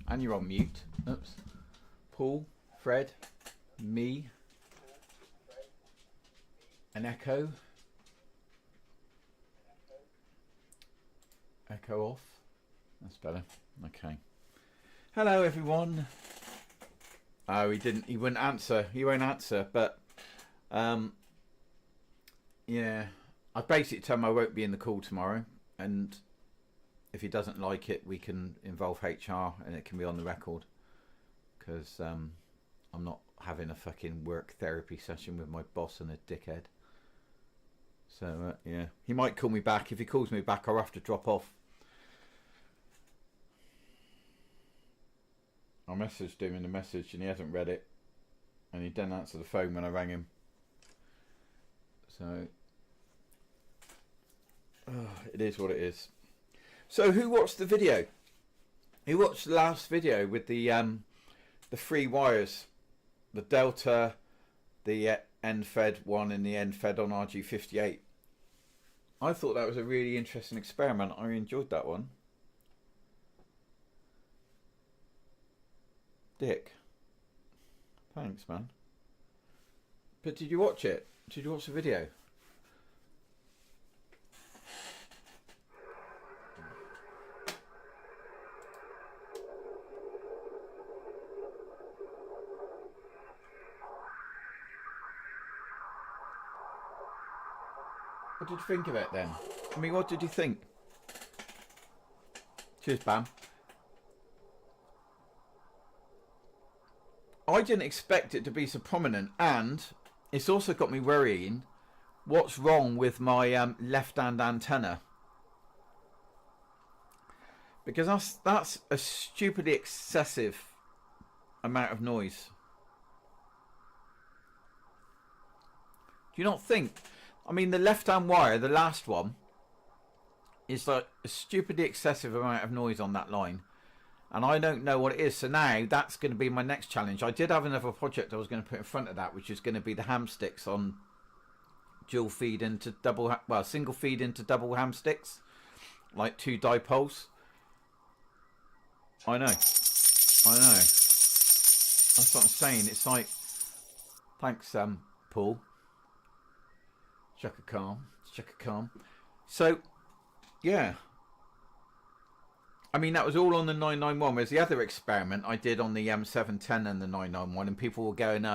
And you're on mute. Oops. Paul, Fred, me, an echo. Echo off. That's better. Okay. Hello, everyone. Oh, he didn't. He wouldn't answer. He won't answer. But, yeah. I basically told him I won't be in the call tomorrow, and if he doesn't like it, we can involve HR and it can be on the record. Because I'm not having a fucking work therapy session with my boss and a dickhead. So, yeah. He might call me back. If he calls me back, I'll have to drop off. I messaged him in the message and he hasn't read it. And he didn't answer the phone when I rang him. So, it is what it is. So, who watched the video? Who watched the last video with the 3 wires? The Delta, the end-fed one and the end-fed on RG58. I thought that was a really interesting experiment. I enjoyed that one. Dick. Thanks, man. But did you watch it? Did you watch the video? What did you think of it then? I mean, what did you think? Cheers, Bam. I didn't expect it to be so prominent, and it's also got me worrying what's wrong with my left-hand antenna. Because that's a stupidly excessive amount of noise. Do you not think? I mean, the left-hand wire, the last one, is like a stupidly excessive amount of noise on that line. And I don't know what it is. So now that's going to be my next challenge. I did have another project I was going to put in front of that, which is going to be the ham sticks on dual feed into single feed into double ham sticks. Like 2 dipoles. I know. That's what I'm saying. It's like, thanks, Paul. Chaka calm. So, yeah. I mean, that was all on the 991, whereas the other experiment I did on the M710 and the 991, and people were going,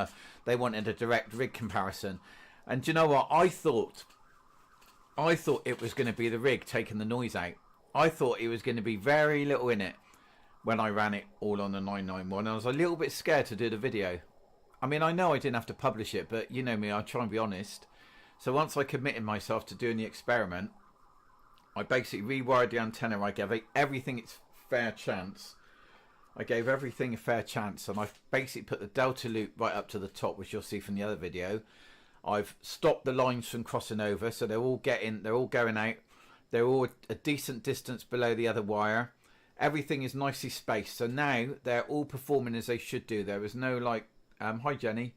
they wanted a direct rig comparison. And do you know what? I thought it was going to be the rig taking the noise out. I thought it was going to be very little in it when I ran it all on the 991. I was a little bit scared to do the video. I mean, I know I didn't have to publish it, but you know me, I try and be honest. So once I committed myself to doing the experiment, I basically rewired the antenna. I gave everything its fair chance. And I basically put the delta loop right up to the top, which you'll see from the other video. I've stopped the lines from crossing over, so they're all going out. They're all a decent distance below the other wire. Everything is nicely spaced. So now they're all performing as they should do. There was no hi Jenny.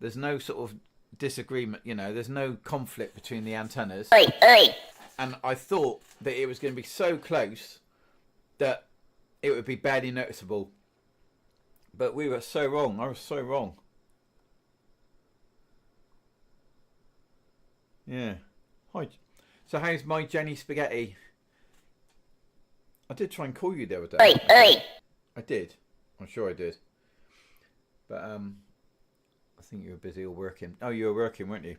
There's no sort of disagreement, there's no conflict between the antennas. Oi. And I thought that it was going to be so close that it would be barely noticeable. But we were so wrong. I was so wrong. Yeah. Hi. So how's my Jenny Spaghetti? I did try and call you the other day. Oi. I did. I'm sure I did. But I think you were busy or working. Oh, you were working, weren't you?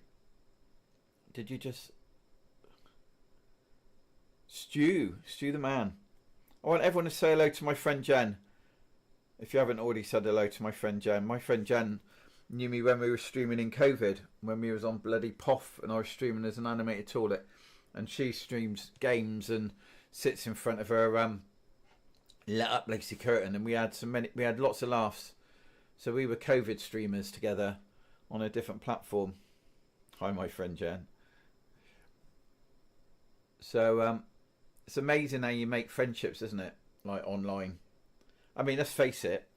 Did you just... Stu the man. I want everyone to say hello to my friend Jen. If you haven't already said hello to my friend Jen. My friend Jen knew me when we were streaming in COVID. When we was on bloody POF and I was streaming as an animated toilet. And she streams games and sits in front of her lit up lacy curtain. And we had lots of laughs. So we were COVID streamers together on a different platform. Hi, my friend Jen. So it's amazing how you make friendships, isn't it? Like online. I mean, let's face it.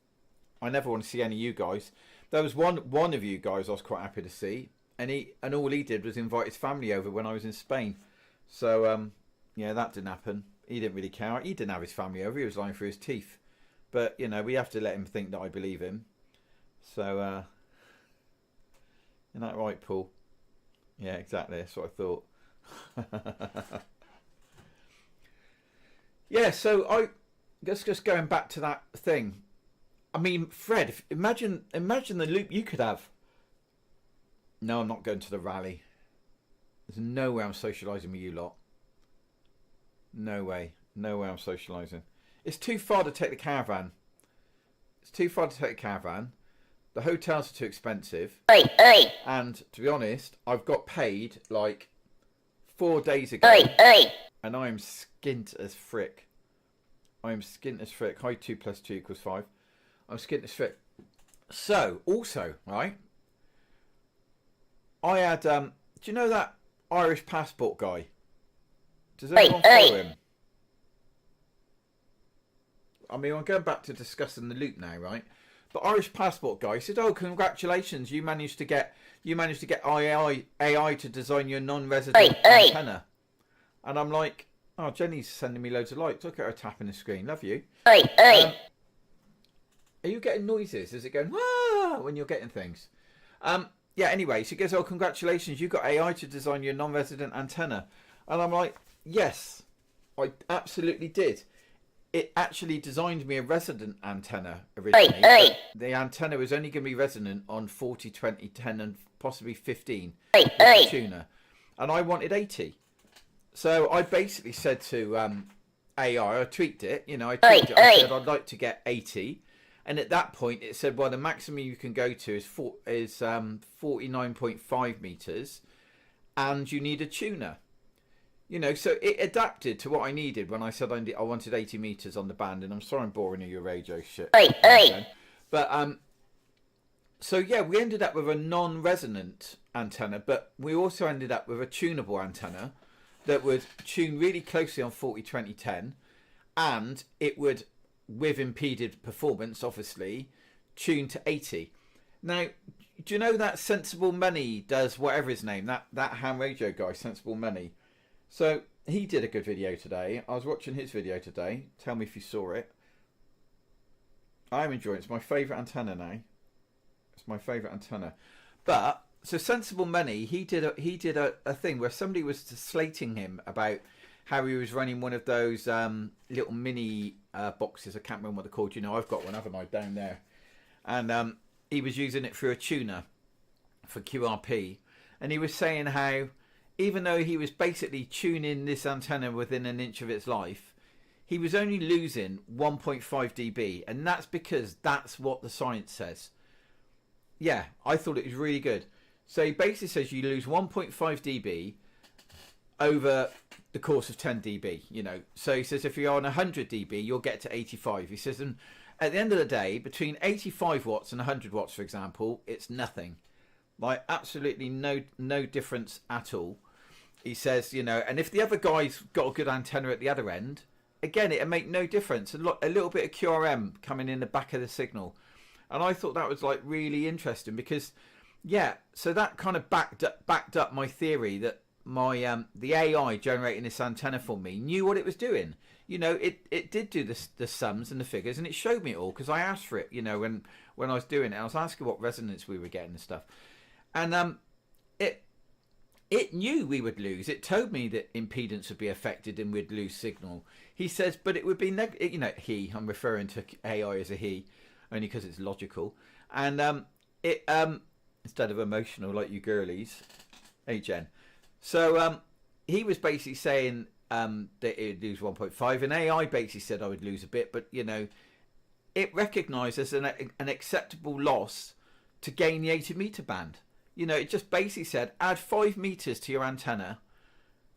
I never want to see any of you guys. There was one of you guys I was quite happy to see, and all he did was invite his family over when I was in Spain. So yeah, that didn't happen. He didn't really care. He didn't have his family over. He was lying through his teeth. But, you know, we have to let him think that I believe him. So, isn't that right, Paul? Yeah, exactly. That's what I thought. Yeah, so I guess just going back to that thing. I mean, Fred, imagine the loop you could have. No, I'm not going to the rally. There's no way I'm socialising with you lot. No way. No way I'm socialising. It's too far to take the caravan. It's too far to take the caravan. The hotels are too expensive. Oi, oi. And to be honest, I've got paid like 4 days ago. Oi, oi. And I'm skint as frick. I'm skint as frick. Hi, 2 + 2 = 5. I'm skint as frick. So, also, right? I had, do you know that Irish passport guy? Does anyone follow him? I mean, I'm going back to discussing the loop now, right? But Irish passport guy said, "Oh, congratulations! You managed to get AI to design your non-resident antenna." And I'm like, "Oh, Jenny's sending me loads of likes. Look at her tapping the screen. Love you." Are you getting noises? Is it going wah when you're getting things? Yeah. Anyway, she goes, "Oh, congratulations! You got AI to design your non-resident antenna." And I'm like, "Yes, I absolutely did." It actually designed me a resident antenna originally. But the antenna was only going to be resident on 40, 20, 10 and possibly 15 with the tuner. And I wanted 80. So I basically said to AI, I tweaked it, you know, I said I'd like to get 80. And at that point it said, well, the maximum you can go to is 49.5 meters and you need a tuner. You know, so it adapted to what I needed when I said I wanted 80 meters on the band. And I'm sorry I'm boring you, your radio shit. But so yeah, we ended up with a non-resonant antenna, but we also ended up with a tunable antenna that would tune really closely on 40, 20, 10, and it would, with impeded performance, obviously, tune to 80. Now, do you know that Sensible Money does whatever his name, that ham radio guy, Sensible Money? So he did a good video today. I was watching his video today. Tell me if you saw it. I'm enjoying it. It's my favourite antenna now. It's my favourite antenna. But so Sensible Money, he did a thing where somebody was slating him about how he was running one of those little mini boxes. I can't remember what they're called. You know, I've got one, haven't I, down there? And he was using it through a tuner for QRP, and he was saying how, even though he was basically tuning this antenna within an inch of its life, he was only losing 1.5 dB. And that's because that's what the science says. Yeah, I thought it was really good. So he basically says you lose 1.5 dB over the course of 10 dB, you know. So he says if you're on 100 dB, you'll get to 85. He says, and at the end of the day, between 85 watts and 100 watts, for example, it's nothing. Like, absolutely no difference at all. He says, you know, and if the other guy's got a good antenna at the other end, again, it'll make no difference. A little bit of QRM coming in the back of the signal. And I thought that was like really interesting because, yeah, so that kind of backed up my theory that my the AI generating this antenna for me knew what it was doing. You know, it did do the sums and the figures, and it showed me it all because I asked for it, you know, when I was doing it. I was asking what resonance we were getting and stuff. And it knew we would lose. It told me that impedance would be affected and we'd lose signal. He says, but it would be, you know, I'm referring to AI as a he, only because it's logical. And instead of emotional like you girlies. Hey, Jen. So he was basically saying that it would lose 1.5, and AI basically said I would lose a bit, but, you know, it recognised as an acceptable loss to gain the 80 metre band. You know, it just basically said, add 5 meters to your antenna.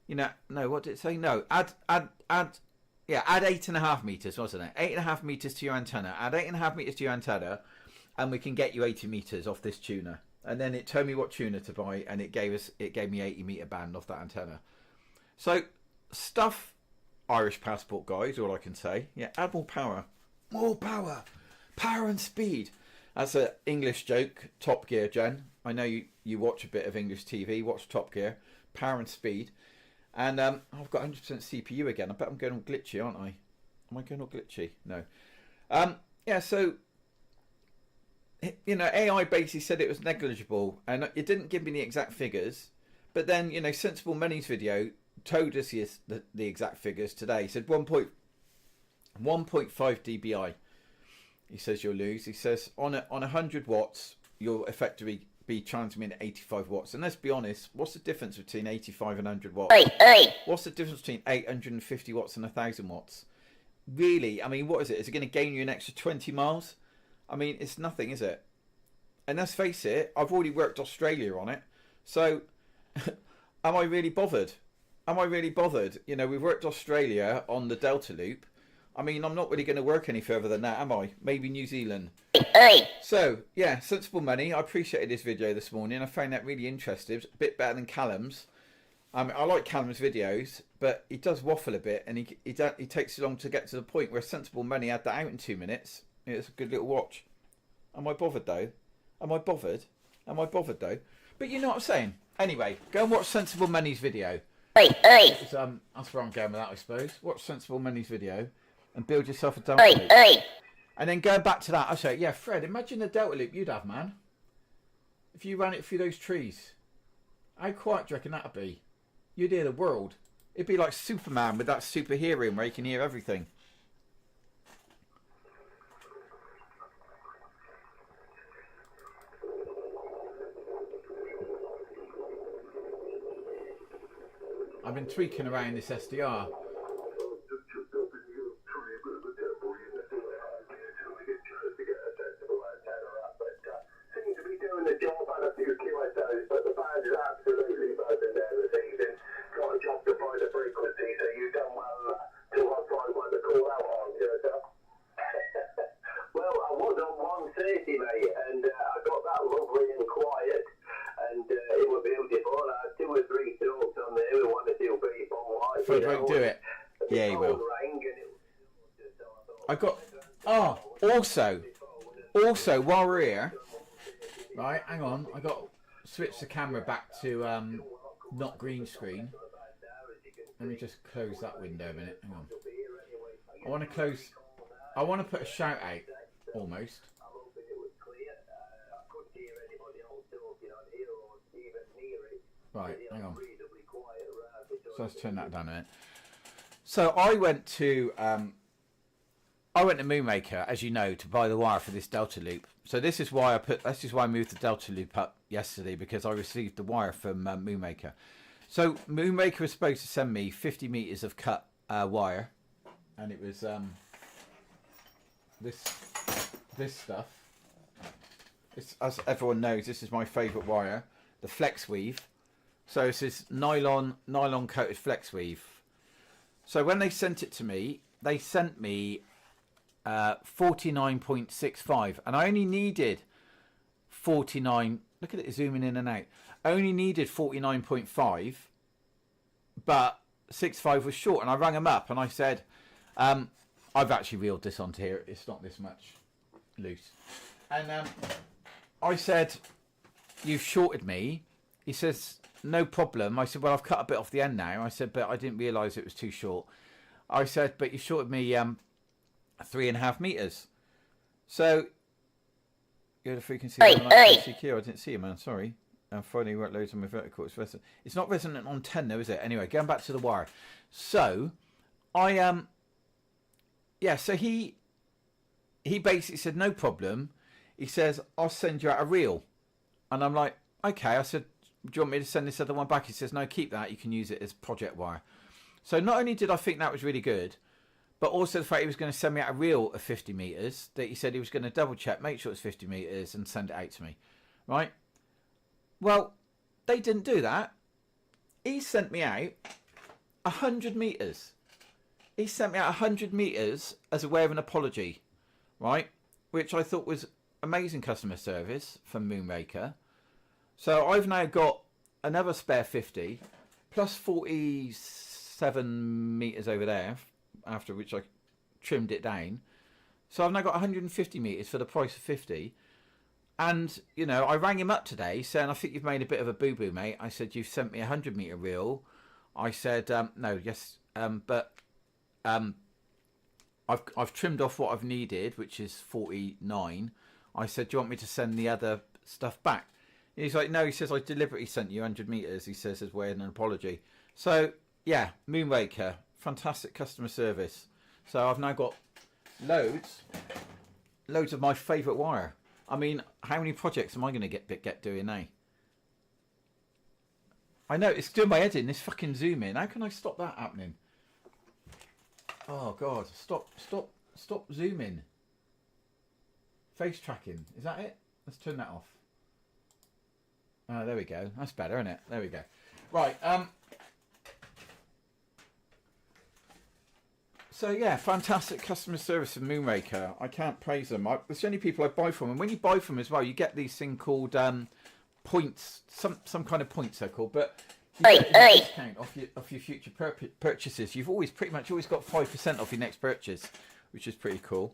You know, no, what did it say? No, add 8.5 meters, wasn't it? 8.5 meters to your antenna. Add 8.5 meters to your antenna, and we can get you 80 meters off this tuner. And then it told me what tuner to buy, and it gave me 80 meter band off that antenna. So, stuff, Irish passport guys, all I can say. Yeah, add more power. More power. Power and speed. That's an English joke. Top Gear, Jen. I know you watch a bit of English TV. Watch Top Gear. Power and speed. And I've got 100% CPU again. I bet I'm going all glitchy, aren't I? Am I going all glitchy? No. Yeah, so, you know, AI basically said it was negligible, and it didn't give me the exact figures. But then, you know, Sensible Money's video told us the exact figures today. He said 1.5 dBi. He says you'll lose. He says on 100 watts, you'll effectively be transmitting 85 watts. And let's be honest, what's the difference between 85 and 100 watts? What's the difference between 850 watts and 1,000 watts? Really? I mean, what is it? Is it going to gain you an extra 20 miles? I mean, it's nothing, is it? And let's face it, I've already worked Australia on it. So, am I really bothered? Am I really bothered? You know, we've worked Australia on the Delta Loop. I mean, I'm not really going to work any further than that, am I? Maybe New Zealand. So, yeah, Sensible Money. I appreciated this video this morning. I found that really interesting. A bit better than Callum's. I like Callum's videos, but he does waffle a bit, and he takes too long to get to the point. Where Sensible Money had that out in 2 minutes. It's a good little watch. Am I bothered, though? Am I bothered? Am I bothered, though? But you know what I'm saying. Anyway, go and watch Sensible Money's video. That's where I'm going with that, I suppose. Watch Sensible Money's video and build yourself a Delta Loop. And then going back to that, I say, yeah, Fred, imagine the Delta Loop you'd have, man. If you ran it through those trees. How quiet do you reckon that'd be? You'd hear the world. It'd be like Superman with that super hearing where you can hear everything. I've been tweaking around this SDR. Fred won't do it. Yeah, he will. I got. Oh, also, while we're here, right? Hang on. I got to switch the camera back to not green screen. Let me just close that window a minute. Hang on. I want to close. I want to put a shout out almost. Right. Hang on. So let's turn that down a minute. So I went to Moonmaker, as you know, to buy the wire for this Delta Loop. So this is why I moved the Delta Loop up yesterday, because I received the wire from Moonmaker. So Moonmaker was supposed to send me 50 meters of cut wire, and it was this stuff. It's, as everyone knows, this is my favourite wire, the Flex Weave. So this is nylon coated Flex Weave. So when they sent it to me, they sent me 49.65, and I only needed 49. Look at it zooming in and out. I only needed 49.5, but 65 was short. And I rang them up and I said, I've actually reeled this onto here. It's not this much loose. And I said, you've shorted me. He says, no problem. I said, well, I've cut a bit off the end now. I said, but I didn't realise it was too short. I said, but you shorted me 3.5 meters. So, you're the frequency. I didn't see you, man. Sorry. Friday workloads on my vertical. It's not resonant on 10 though, is it? Anyway, going back to the wire. So, yeah. So he basically said, no problem. He says, I'll send you out a reel, and I'm like, okay. I said, do you want me to send this other one back? He says, no, keep that. You can use it as project wire. So not only did I think that was really good, but also the fact he was going to send me out a reel of 50 meters, that he said he was going to double check, make sure it's 50 meters and send it out to me. Right? Well, they didn't do that. He sent me out 100 meters. He sent me out 100 meters as a way of an apology. Right? Which I thought was amazing customer service from Moonmaker. So I've now got another spare 50 plus 47 meters over there, after which I trimmed it down. So I've now got 150 meters for the price of 50. And, you know, I rang him up today saying, I think you've made a bit of a boo-boo, mate. I said, you've sent me a 100 meter reel. I said, no, yes, but I I've trimmed off what I've needed, which is 49. I said, do you want me to send the other stuff back? And he's like, no. He says, I deliberately sent you 100 meters. He says, as way of an apology. So yeah, Moonraker, fantastic customer service. So I've now got loads of my favourite wire. I mean, how many projects am I going to get doing now? I know, it's doing my head in, this fucking zoom in. How can I stop that happening? Oh, God. Stop zooming. Face tracking. Is that it? Let's turn that off. Oh, there we go. That's better, isn't it? There we go. Right. So, yeah, fantastic customer service of Moonraker. I can't praise them. There's only people I buy from. And when you buy from as well, you get these thing called points. Some kind of points they're called. But you get a discount off your future purchases. You've pretty much always got 5% off your next purchase, which is pretty cool.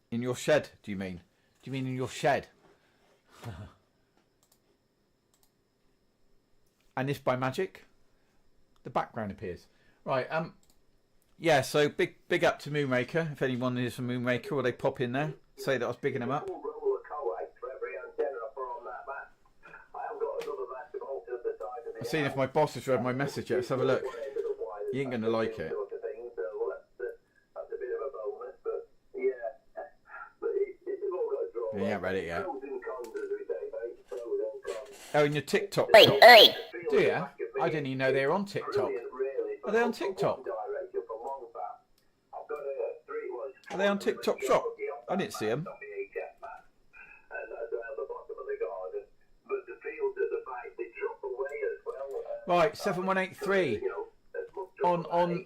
In your shed, do you mean? Do you mean in your shed? And this by magic? The background appears. Right, yeah, so big up to Moonraker. If anyone is from Moonraker, will they pop in there? Say that I was bigging them up. I've seen if my boss has read my message yet. Let's have a look. You ain't going to like it. You ain't read it yet. Oh, in your TikTok shop. Do you? I didn't even know they were on TikTok. Are they on TikTok? Are they on TikTok shop? I didn't see them. Right, 7183 on.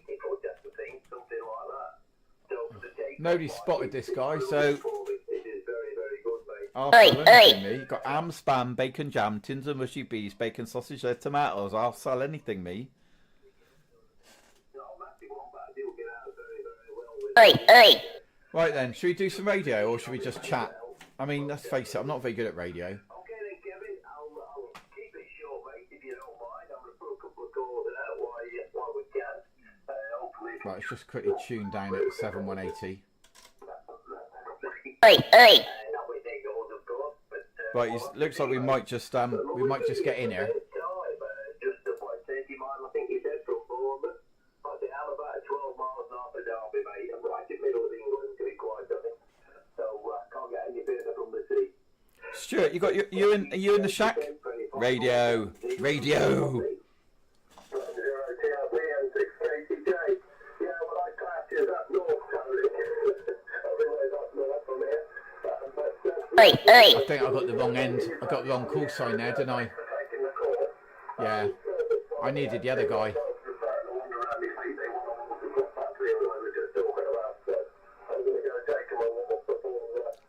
Nobody spotted this guy, so. I'll sell anything, me. You've got ham, spam, bacon, jam, tins of mushy peas, bacon, sausage, tomatoes. I'll sell anything, me. Right then, should we do some radio or should we just chat? I mean, let's face it, I'm not very good at radio. Right, let's just quickly tune down at 7180. Right, it looks like we might just get in here. Stuart, you in the shack? Radio. I think I got the wrong end. I got the wrong call sign there, didn't I? Yeah. I needed the other guy.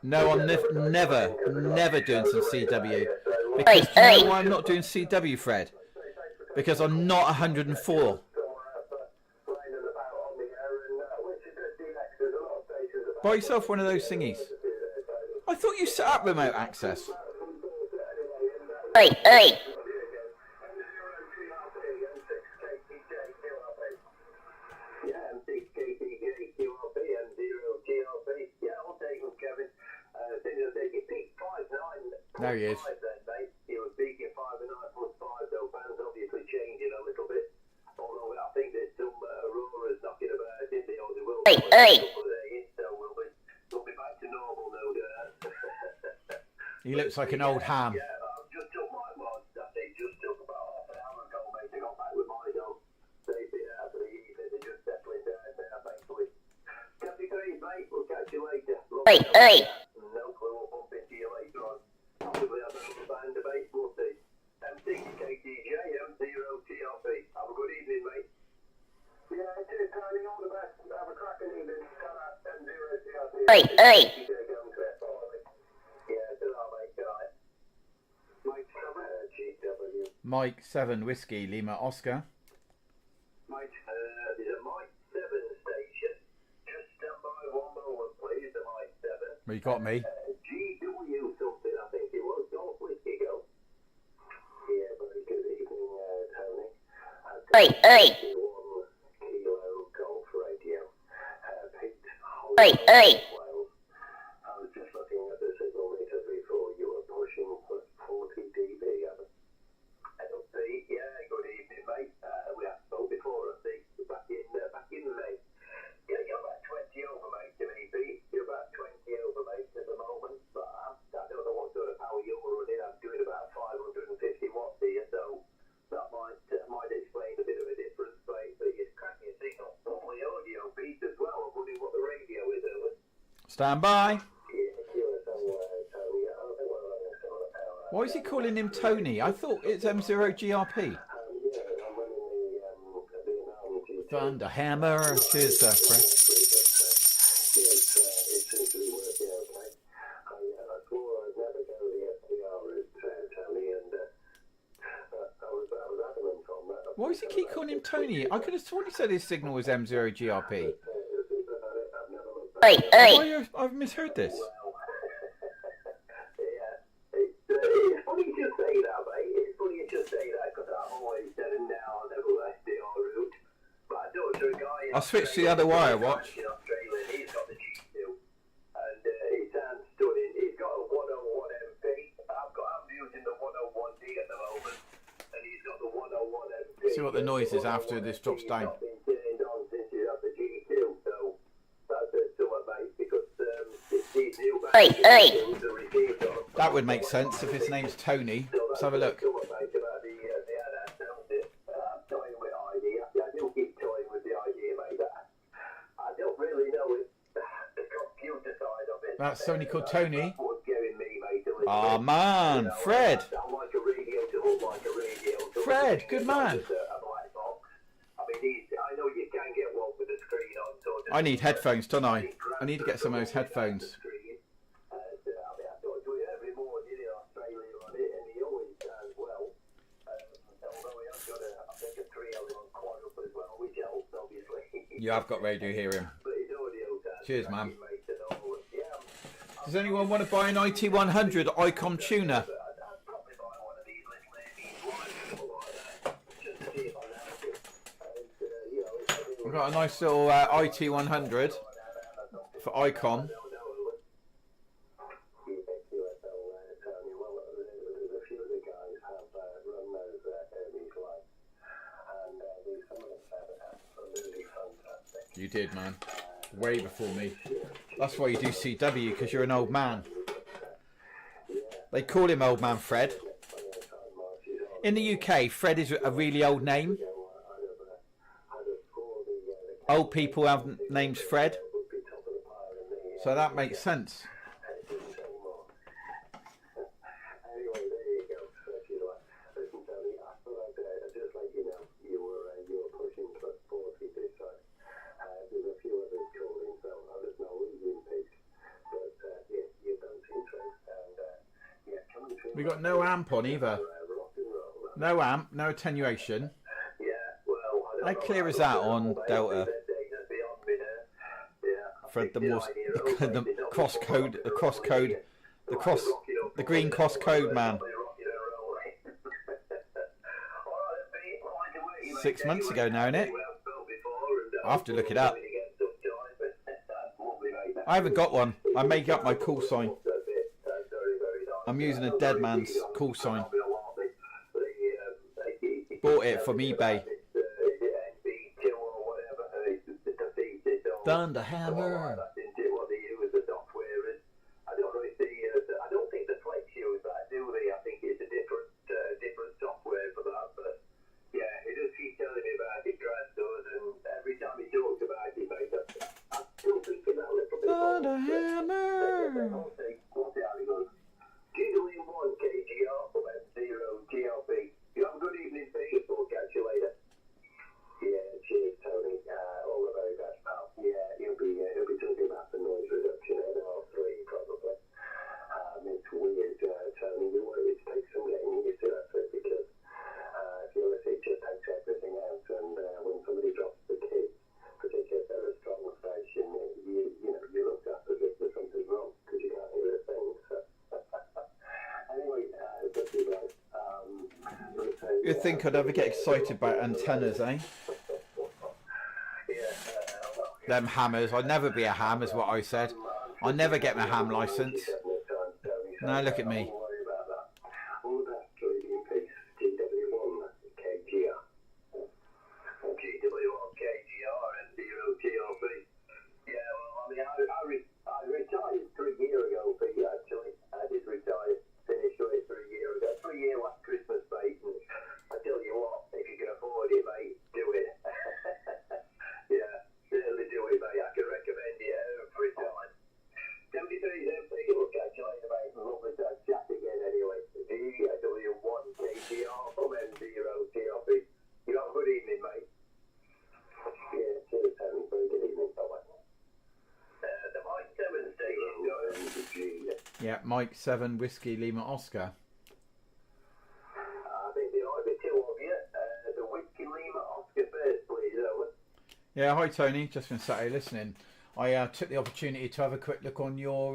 No, I'm never doing some CW. Because do you know why I'm not doing CW, Fred? Because I'm not 104. Buy yourself one of those thingies. I thought you set up remote access. There he is. He looks like an old ham. Mike 7 Whiskey Lima Oscar. Mike, there's a Mike 7 station. Just stand by one moment, please. The Mike 7. Well, you got me. GW something, I think it was. Golf Whiskey Go. Yeah, very good evening, Tony. Oi, oi. I was just looking at the signal meter before. You were pushing for 40 dB. Yeah, good evening, mate. We have spoke before, I think, back in May. Yeah, you're about 20 over, mate, to me, Pete. You're about 20 over, mate, at the moment. But I don't know what sort of power you're running. I'm doing about 550 watts here, so that might explain a bit of a difference, mate. But you're cracking your signal. Normally audio, Pete, as well. I'm wondering what the radio is, Owen. Stand by. Why is he Yeah, calling him Tony? I thought it's M0GRP. Thunder Hammer. Cheers, Fred. Why does he keep calling him Tony? I could have sworn he said his signal was M0GRP. Oi, oi. I've misheard this. It's funny you just say that, mate. It's funny you just say that because I've always said it now. I never left it en route. But I know there's a guy. I'll switch to the other wire. Watch. In Australia, he's got the G2, and he sounds stunning. He's got a 101 MP. I'm using the 101D at the moment, and he's got the 101 MP. See what the noise is after this drops down. Oi, oi. That would make sense if his name's Tony. Let's have a look. That's somebody called Tony. Oh man, Fred. Fred, good man. I need headphones, don't I? I need to get some of those headphones. You have got radio hearing. Cheers, man. Does anyone want to buy an IT100 Icon tuner? I've got a nice little IT100 for Icon. You did, man. Way before me. That's why you do CW, because you're an old man. They call him Old Man Fred. In the UK, Fred is a really old name. Old people have names Fred. So that makes sense. We got no amp on either. No amp, no attenuation. How clear is that on Delta? Fred, the cross code, the green cross code, man. 6 months ago now, innit? I have to look it up. I haven't got one. I make up my call sign. I'm using a dead man's call sign. Bought it from eBay. Thunder Hammer. I don't think the Flex use that, do they? I think it's a different software for that. But yeah, he does keep telling me about it, Grant does, and every time he talks about it, mate, I'm still thinking that little bit. Thunder Hammer. We'll see how it goes. Giggling 1 KGR from M7WLO. You have a good evening, Pete. We'll catch you later. Yeah, cheers, Tony. All the very best, pal. Yeah, he'll be talking about the noise reduction in R3 probably. It's weird, Tony. It takes some getting used to that because if you're a teacher, it takes everything out, and when somebody drops the kids, particularly if they're a strong station, you look up as if there's something wrong because you can't hear a thing. So. Anyway, good to know. You'd think I'd ever get excited about antennas, eh? them hammers. I'd never be a ham, is what I said. I'll never get my ham license. No, look at me. Oh, that's trading piece. GW1 KGR. GW1 KGR and 0 TLB. Yeah, well, I mean, I retired 3 years ago, Pete, actually. I did retire, finished with it 3 years ago. 3 years last Christmas, mate. And I tell you what, if you can afford it, mate, do it. Yeah, certainly do it, mate. I can recommend it every time. 73 then, Pete. We'll catch you later, mate. Lovely to chat again, anyway. GW1 KGR from M0 TLB. You have a good evening, mate. Yeah, cheers, Harry. Very good evening. Bye-bye. The Mike 7 station going to G. Yeah, Mike 7 Whiskey Lima Oscar. I think there might be 2 of you. The Whiskey Lima Oscar first, please, over. Yeah, hi Tony. Just been sat here listening. I took the opportunity to have a quick look on your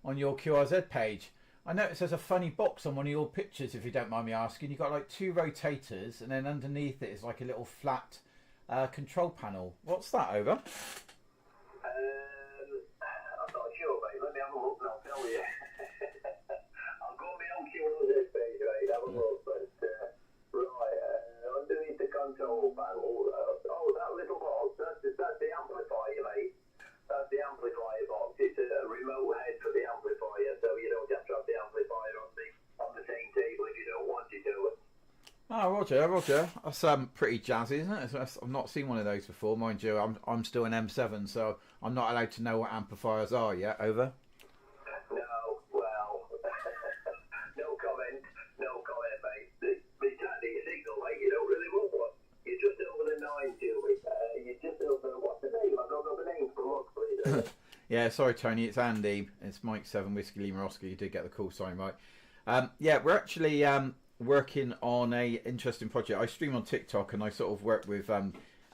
QRZ page. I noticed there's a funny box on one of your pictures, if you don't mind me asking. You've got like 2 rotators, and then underneath it is like a little flat control panel. What's that, over? I'm not sure, mate. Let me have a look and I'll tell you. I'll go on my own QRZ page, right? Have a look. But, right, underneath the control panel, that little box, that's the amplifier, mate. That's the amplifier box. It's a remote head for the amplifier, so you don't have to have the amplifier on the same table if you don't want it to. Oh, Roger. That's pretty jazzy, isn't it? I've not seen one of those before, mind you. I'm still an M7, so I'm not allowed to know what amplifiers are yet. Over. No, well, no comment, mate. It's handy signal, mate. You don't really want one. You're just over the 9 to it. You're just over, what's the name? I don't know the name for look, please. Yeah, sorry, Tony. It's Andy. It's Mike 7 Whiskey Lima Oscar. You did get the call sign right. Yeah, we're actually working on a interesting project. I stream on TikTok, and I sort of work with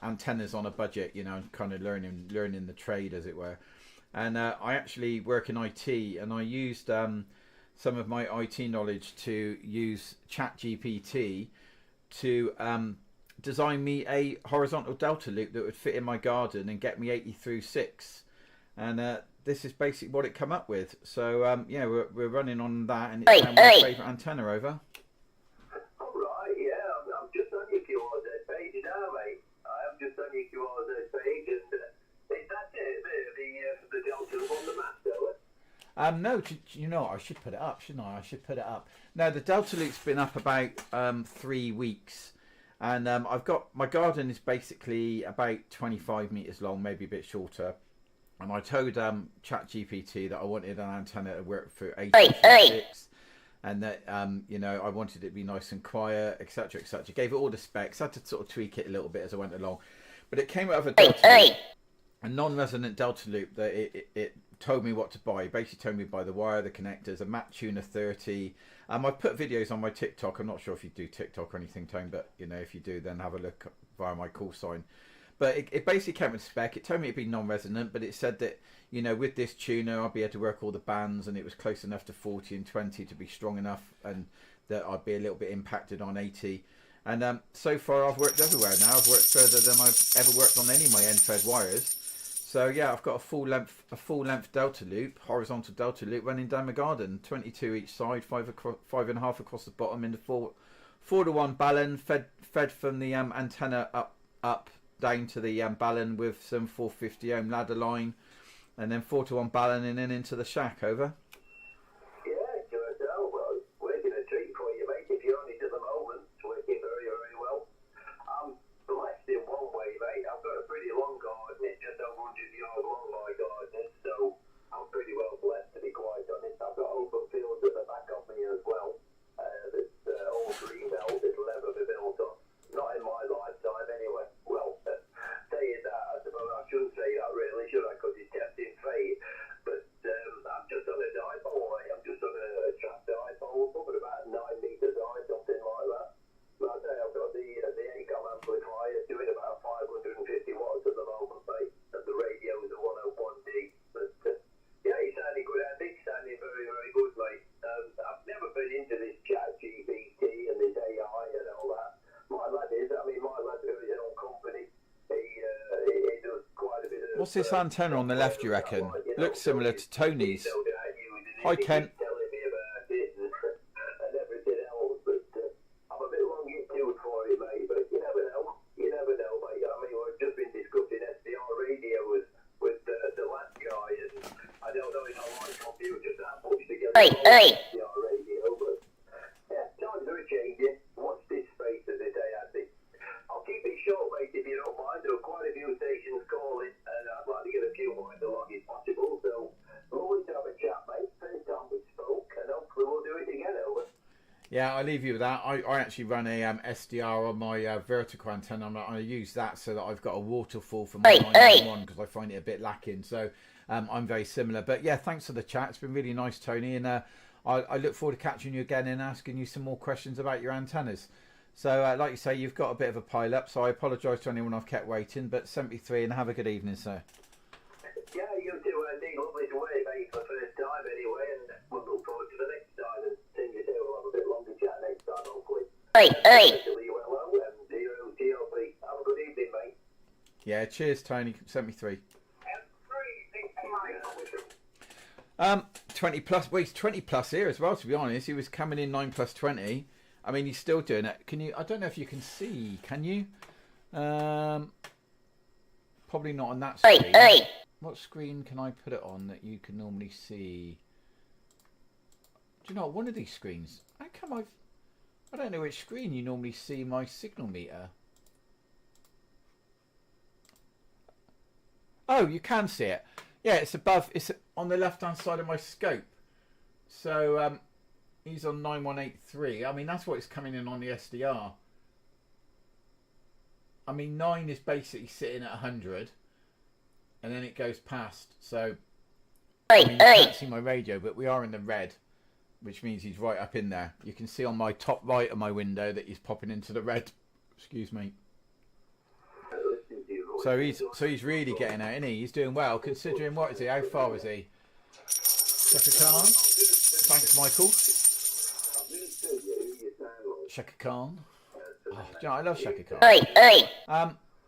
antennas on a budget, you know, kind of learning the trade, as it were. And I actually work in IT, and I used some of my IT knowledge to use ChatGPT to design me a horizontal delta loop that would fit in my garden and get me 80 through 6. And this is basically what it come up with. So yeah, we're running on that, and it's my favourite antenna, over. All right, yeah, I'm just on your QRZ page now, mate. I am just on your QRZ page, and is that it, the Delta on the map, though? No, you know what? I should put it up, shouldn't I? I should put it up. No, the Delta Loop's been up about 3 weeks. And I've got, my garden is basically about 25 metres long, maybe a bit shorter. And I told ChatGPT that I wanted an antenna to work for 86, and that you know, I wanted it to be nice and quiet, etc., etc. Gave it all the specs. I had to sort of tweak it a little bit as I went along, but it came out of a Delta Loop, a non-resonant Delta Loop that it told me what to buy. It basically told me to buy the wire, the connectors, a Amatuer 30. I put videos on my TikTok. I'm not sure if you do TikTok or anything, Tone, but you know, if you do, then have a look via my call sign. But it basically came with a spec. It told me it'd be non-resonant, but it said that, you know, with this tuner, I'll be able to work all the bands, and it was close enough to 40 and 20 to be strong enough, and that I'd be a little bit impacted on 80. And so far, I've worked everywhere now. I've worked further than I've ever worked on any of my end-fed wires. So yeah, I've got a full length delta loop, horizontal delta loop running down my garden, 22 each side, 5.5 across the bottom, in the 4-to-1 balun, fed from the antenna up down to the balun with some 450 ohm ladder line, and then 4-to-1 balun and then into the shack, over. Yeah, good. Oh, well, it's working a treat for you, mate. If you're on it at the moment, it's working very, very well. I'm blessed in one way, mate. I've got a pretty long garden. It's just over 100 yards long, my garden, so I'm pretty well blessed, to be quite honest. I've got open fields at the back of me as well. That's all green belt. It'll never be built on. Not in my lifetime, anyway. Well, saying that, I suppose I shouldn't say that really, should I? Because it's tempting fate. But I'm just on a What's this antenna on the left, you reckon? Looks similar to Tony's. Hi, Kent. Telling me about it and everything else, but I'm a bit long in tooth for it, mate. But you never know. You never know, mate. I mean, we've just been discussing SDR radios with the last guy, and I don't know if I like computers that much together. SDR radio, but yeah, times are changing. Watch this space as they say, Andy. I'll keep it short, mate, if you don't mind. There are quite a few stations calling, and I'd like to get a few more in the log if possible. So we'll always have a chat, mate. First time we spoke, and hopefully we'll do it again, over. Yeah, I'll leave you with that. I actually run a SDR on my vertical antenna. I use that so that I've got a waterfall for my 911 because I find it a bit lacking. So I'm very similar. But yeah, thanks for the chat. It's been really nice, Tony. And I look forward to catching you again and asking you some more questions about your antennas. So like you say, you've got a bit of a pile up. So I apologise to anyone I've kept waiting. But 73 and have a good evening, sir. Yeah, you too, Andy. Lovely to wait, mate, for the first time anyway. And we'll look forward to the next time. And things you do, we'll have a bit longer chat next time, hopefully. M7WLO and 0TLB. Have a good evening, mate. Yeah, cheers, Tony. 73. 20 plus. Well, he's 20 plus here as well, to be honest. He was coming in 9 plus 20. I mean, he's still doing it. Can you? I don't know if you can see. Can you? Probably not on that screen. What screen can I put it on that you can normally see? Do you know, one of these screens? How come I don't know which screen you normally see my signal meter. Oh, you can see it. Yeah, it's above. It's on the left-hand side of my scope. So he's on 9183. I mean, that's what it's coming in on the SDR. I mean, 9 is basically sitting at 100. And then it goes past. So, I mean, you can't see my radio, but we are in the red, which means he's right up in there. You can see on my top right of my window that he's popping into the red. Excuse me. So he's really getting out, isn't he? He's doing well, considering, what is he? How far is he? Shaka Khan. Thanks, Michael. Shaka Khan. Oh, do you know, I love Shaka Khan.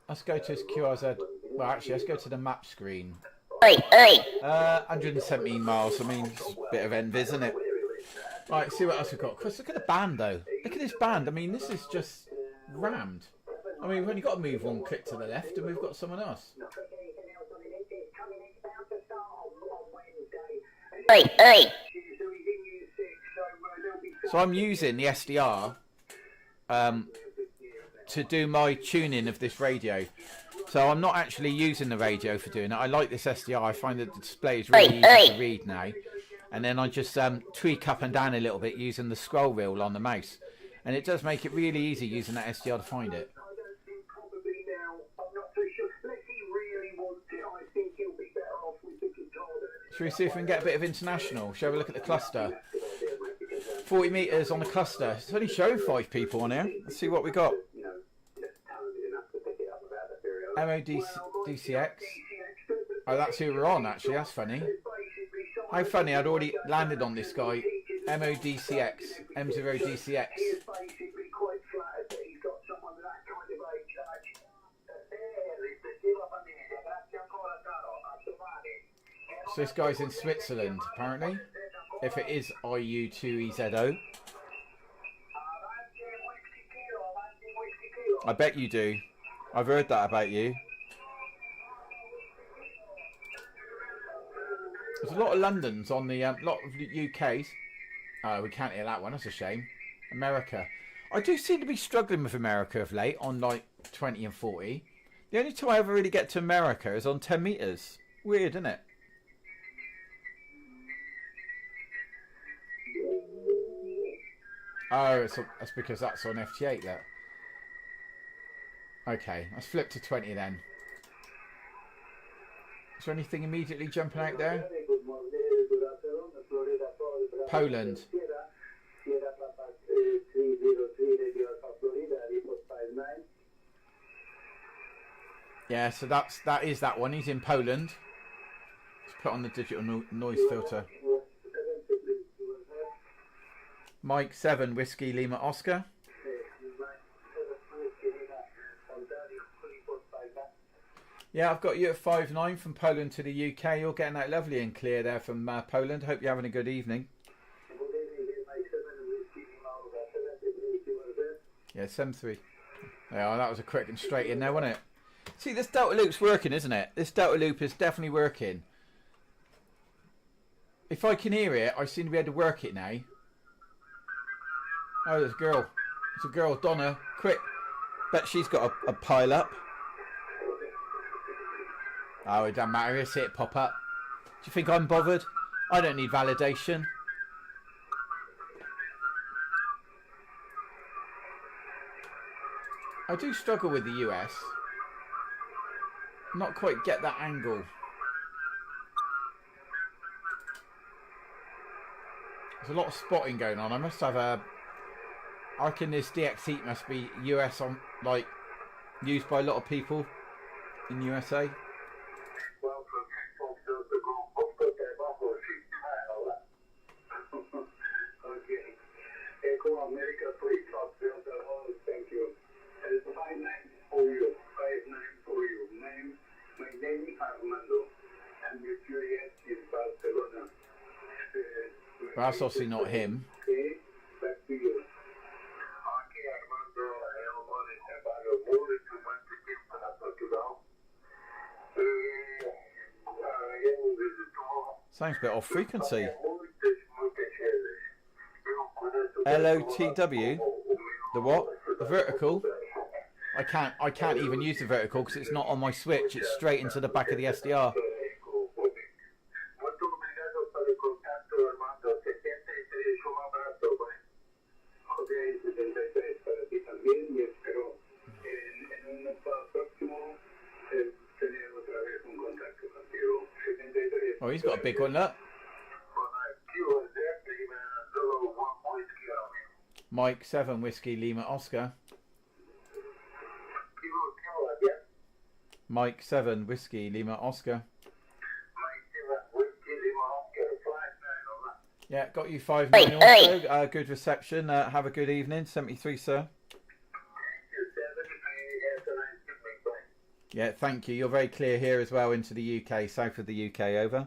Let's go to his QRZ. Well, actually, let's go to the map screen. 117 miles. I mean, it's a bit of envy, isn't it? Right, see what else we've got. Chris, look at the band, though. Look at this band. I mean, this is just rammed. I mean, we've only got to move one click to the left, and we've got someone else. So I'm using the SDR to do my tuning of this radio. So I'm not actually using the radio for doing it. I like this SDR. I find that the display is really easy to read now. And then I just tweak up and down a little bit using the scroll wheel on the mouse. And it does make it really easy using that SDR to find it. Should we see if we can get a bit of international? Shall we look at the cluster? 40 metres on the cluster. It's only showing 5 people on here. Let's see what we got. MODCX. Oh, that's who we're on, actually. That's funny. How funny, I'd already landed on this guy. MODCX. M7WLO. So this guy's in Switzerland, apparently. If it is IU2EZO. I bet you do. I've heard that about you. There's a lot of Londons on the lot of UKs. Oh, we can't hear that one. That's a shame. America. I do seem to be struggling with America of late on like 20 and 40. The only time I ever really get to America is on 10 metres. Weird, isn't it? Oh, that's because that's on FT8 there. Okay, let's flip to 20 then. Is there anything immediately jumping out there? Poland. Yeah, so that is that one. He's in Poland. Let's put on the digital noise filter. Mike 7 Whiskey Lima Oscar. Yeah, I've got you at 5-9 from Poland to the UK. You're getting out lovely and clear there from Poland. Hope you're having a good evening. Yeah, 7-3. Yeah, that was a quick and straight in there, wasn't it? See, this Delta Loop's working, isn't it? This Delta Loop is definitely working. If I can hear it, I seem to be able to work it now. Oh, there's a girl. It's a girl, Donna. Quick. Bet she's got a pile up. Oh, it doesn't matter. You'll see it pop up. Do you think I'm bothered? I don't need validation. I do struggle with the US. Not quite get that angle. There's a lot of spotting going on. I must have a... I reckon this DX Heat must be US on, like, used by a lot of people in USA. But that's obviously not him. Sounds a bit off frequency. LOTW? The what? The vertical? I can't even use the vertical because it's not on my switch. It's straight into the back of the SDR. Oh, he's got a big one, look. Mike 7 Whiskey Lima Oscar. Mike 7 Whiskey Lima Oscar. Yeah, got you 5-9 also. Good reception. Have a good evening. 73, sir. Yeah, thank you. You're very clear here as well into the UK, south of the UK, over.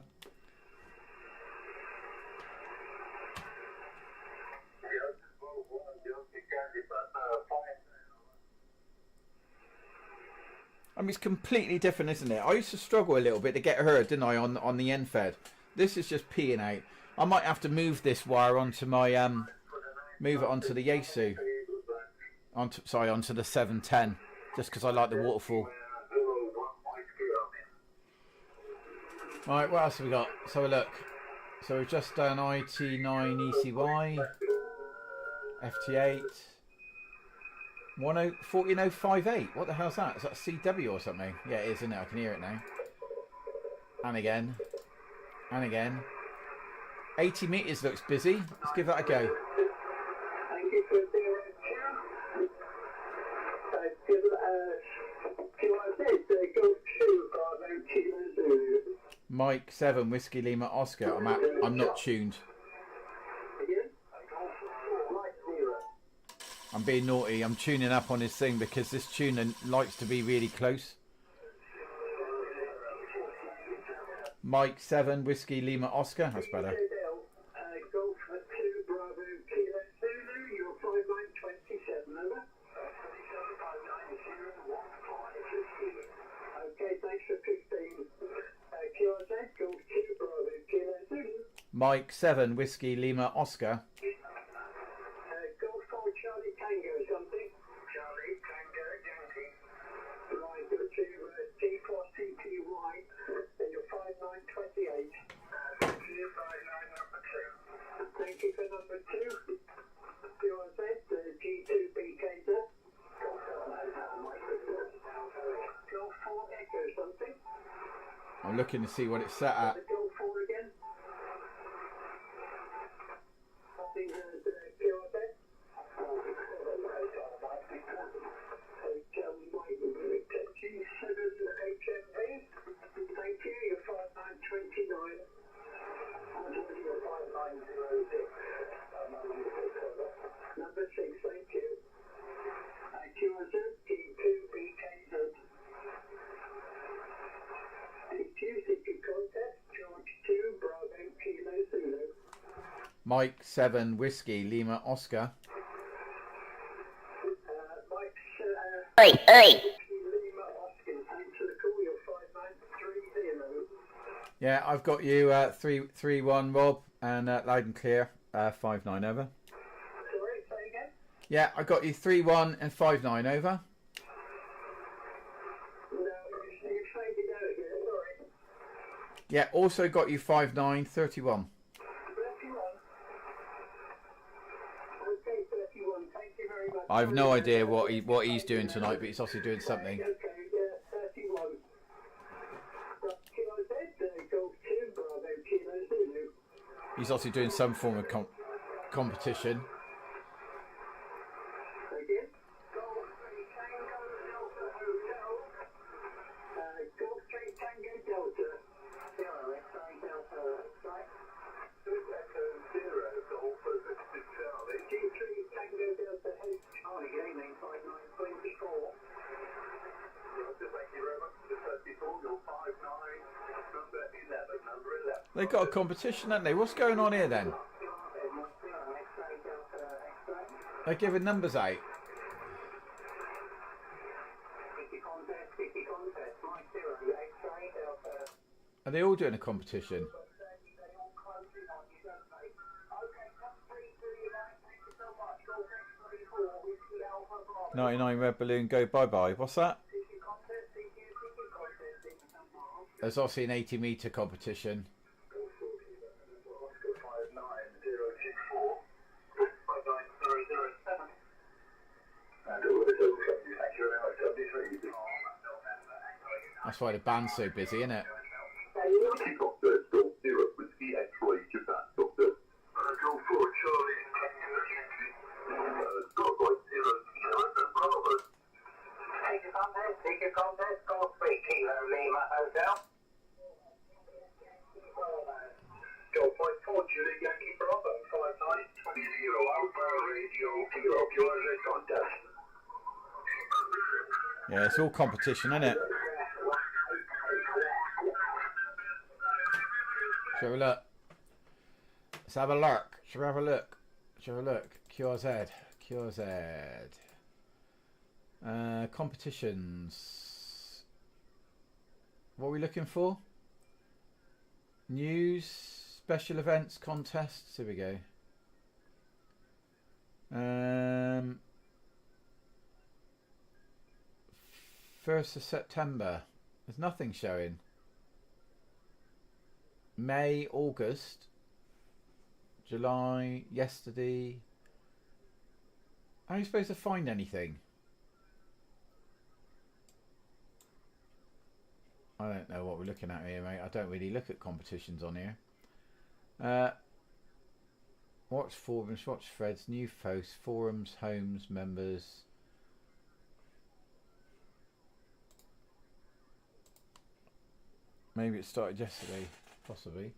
I mean, it's completely different, isn't it? I used to struggle a little bit to get heard, didn't I, on the NFED. This is just peeing out. I might have to move this wire onto my move it onto the Yaesu, onto the 710, just because I like the waterfall. Right, what else have we got? Let's have a look. So we've just done IT9 ECY, FT8, 14058. What the hell's that? Is that CW or something? Yeah, it is, isn't it? I can hear it now. And again. And again. 80 metres looks busy. Let's give that a go. Mike 7 Whiskey Lima Oscar. I'm not tuned. I'm being naughty. I'm tuning up on this thing because this tuner likes to be really close. Mike 7 Whiskey Lima Oscar. That's better. Mike 7 Whiskey Lima Oscar. Thank you for number 2. G2BKZ. I'm looking to see what it's set at. Thank you, you're 5929. Number 6, thank you. QZ, G2BKZ. Mike 7 Whiskey Lima Oscar. Mike, Oi, oi. Lima Oscar, thanks for the call. You're 593. Yeah, I've got you 331 Rob, and loud and clear 59 over. Sorry, say again? Yeah, I got you 31 and 59 over. No, you faded out again, sorry. Yeah, also got you 59 31. 31. Okay, 31. Thank you very much. I've no idea what he's doing tonight, but he's obviously doing something. Okay, yeah, 31. Kilo Z, Golf 2, Bravo, Kilo Zulu. He's obviously doing some form of competition. Again? Golf 3 Tango Delta Hotel. Golf 3 Tango Delta. Zero, X-ray Delta, right? Echo 0, Golf Charlie. G3 Tango Delta H. Charlie, good evening, 5924. Thank you very much. The 34, you're 59, number 11. They've got a competition, haven't they? What's going on here then? They're giving numbers out. Are they all doing a competition? 99 red balloon, go bye-bye. What's that? There's obviously an 80-metre competition. That's why the band's so busy, isn't it? Yeah, it's all competition, isn't it? Shall we look? Let's have a look. Shall we have a look? Shall we have a look? QRZ. QRZ. Competitions. What are we looking for? News, special events, contests. Here we go. 1st of September. There's nothing showing. May, August, July, yesterday. How are you supposed to find anything? I don't know what we're looking at here, mate. I don't really look at competitions on here. Watch forums, watch threads, new posts, forums, homes, members. Maybe it started yesterday, possibly.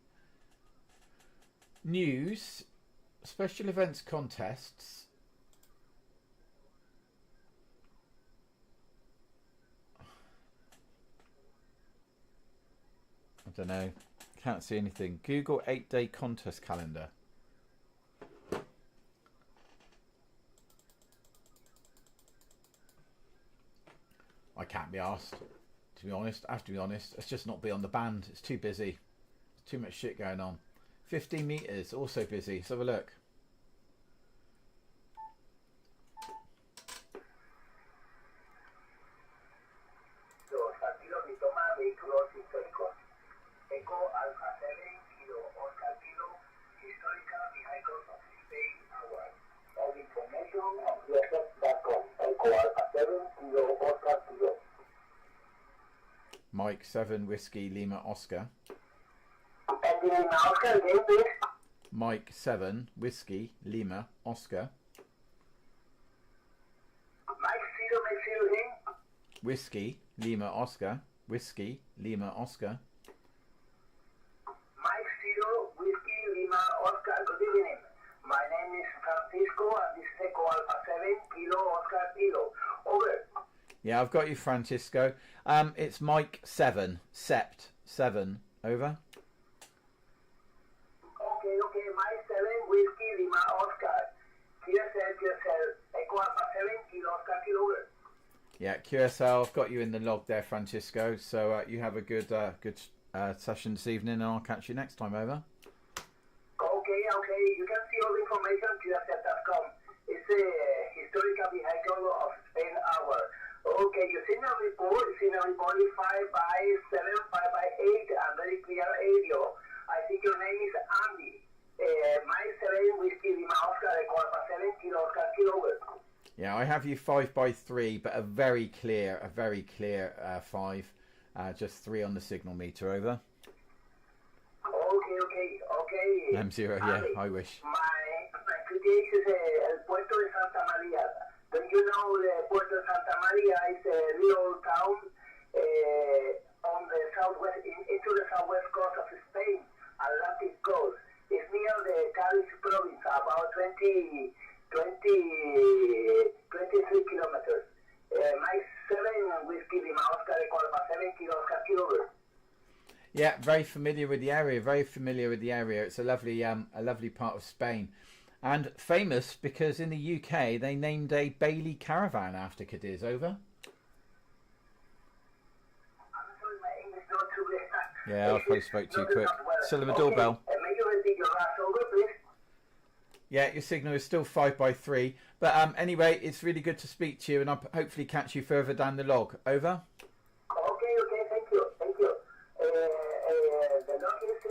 News, special events, contests. I don't know. Can't see anything. Google 8-day contest calendar. I can't be asked. To be honest, I have to be honest. It's just not be on the band. It's too busy. There's too much shit going on. 15 metres, also busy. Let's have a look. Mike 7 Whiskey Lima Oscar. Mike 7 Whiskey Lima Oscar. Whiskey Lima Oscar. Whiskey Lima Oscar. Mike 0 Whiskey Lima Oscar. Good evening. My name is Francisco and this is Echo Alpha 7 Kilo Oscar Kilo. Over. Yeah, I've got you, Francisco. It's Mike 7 Sept 7. Over. Okay. Mike 7 Whiskey Lima Oscar. QSL, Echo Alpha 7 Kilo Oscar Kilo over. Yeah, QSL, I've got you in the log there, Francisco. So you have a good session this evening, and I'll catch you next time. Over. Okay. You can see all the information on QSL.com. It's a historical vehicle of Spain hour. Okay, your signal report is 5 by 7, 5 by 8, and very clear audio. I think your name is Andy. Mike 7 Whiskey Lima Oscar, Echo Alpha 7 Kilo Oscar Kilo over. Yeah, I have you 5 by 3, but a very clear 5. Just 3 on the signal meter. Over. Okay. M0, yeah, I wish. My city is El Puerto de Santa Maria. Don't you know the Puerto de Santa Maria is a little town on the southwest, into the southwest coast of Spain, Atlantic coast. It's near the Cádiz province, about 23 kilometers. Mike 7 Whiskey Lima Oscar, Echo Alpha 7 Kilo Oscar Kilo over. Yeah, very familiar with the area. It's a lovely part of Spain, and famous because in the UK they named a Bailey caravan after Cadiz. Over. I'm sorry, my English not too good. Yeah, I probably spoke too quick. Still have a doorbell. May you repeat your last over, please? Yeah, your signal is still 5 by 3. But anyway, it's really good to speak to you, and I'll hopefully catch you further down the log. Over. Okay, thank you. The log is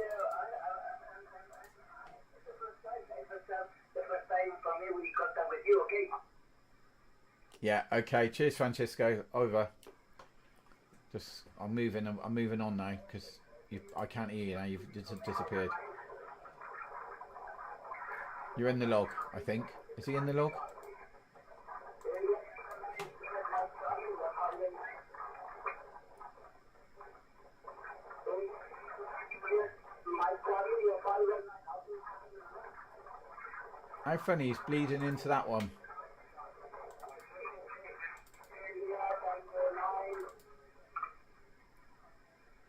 the first time for me we contact with you, okay? Yeah, okay. Cheers, Francisco. Over. I'm moving on now because I can't hear you now. You've disappeared. You're in the log, I think. Is he in the log? How funny, he's bleeding into that one.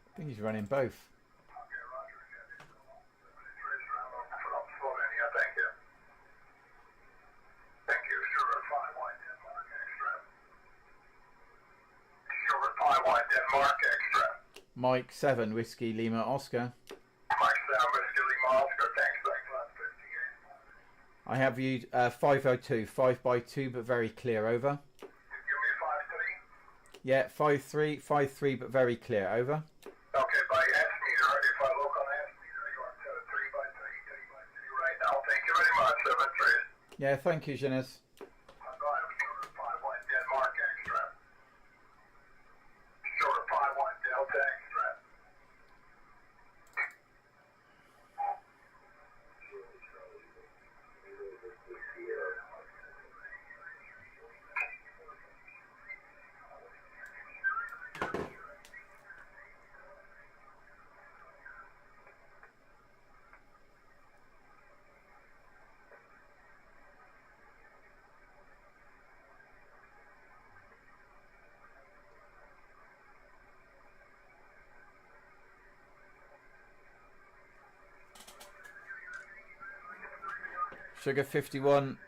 I think he's running both. Mike 7 Whiskey Lima Oscar. Mike 7 Whiskey Lima Oscar, thanks, 58. I have you 502, 5 by 2 but very clear. Over. Give me 5-3. Yeah, 5-3, 5-3 but very clear. Over. Okay, by S meter, if I look on S meter, you are 3 by 3 right now. Thank you very much, 7-3. Yeah, thank you, Jeunesse. Sugar 51.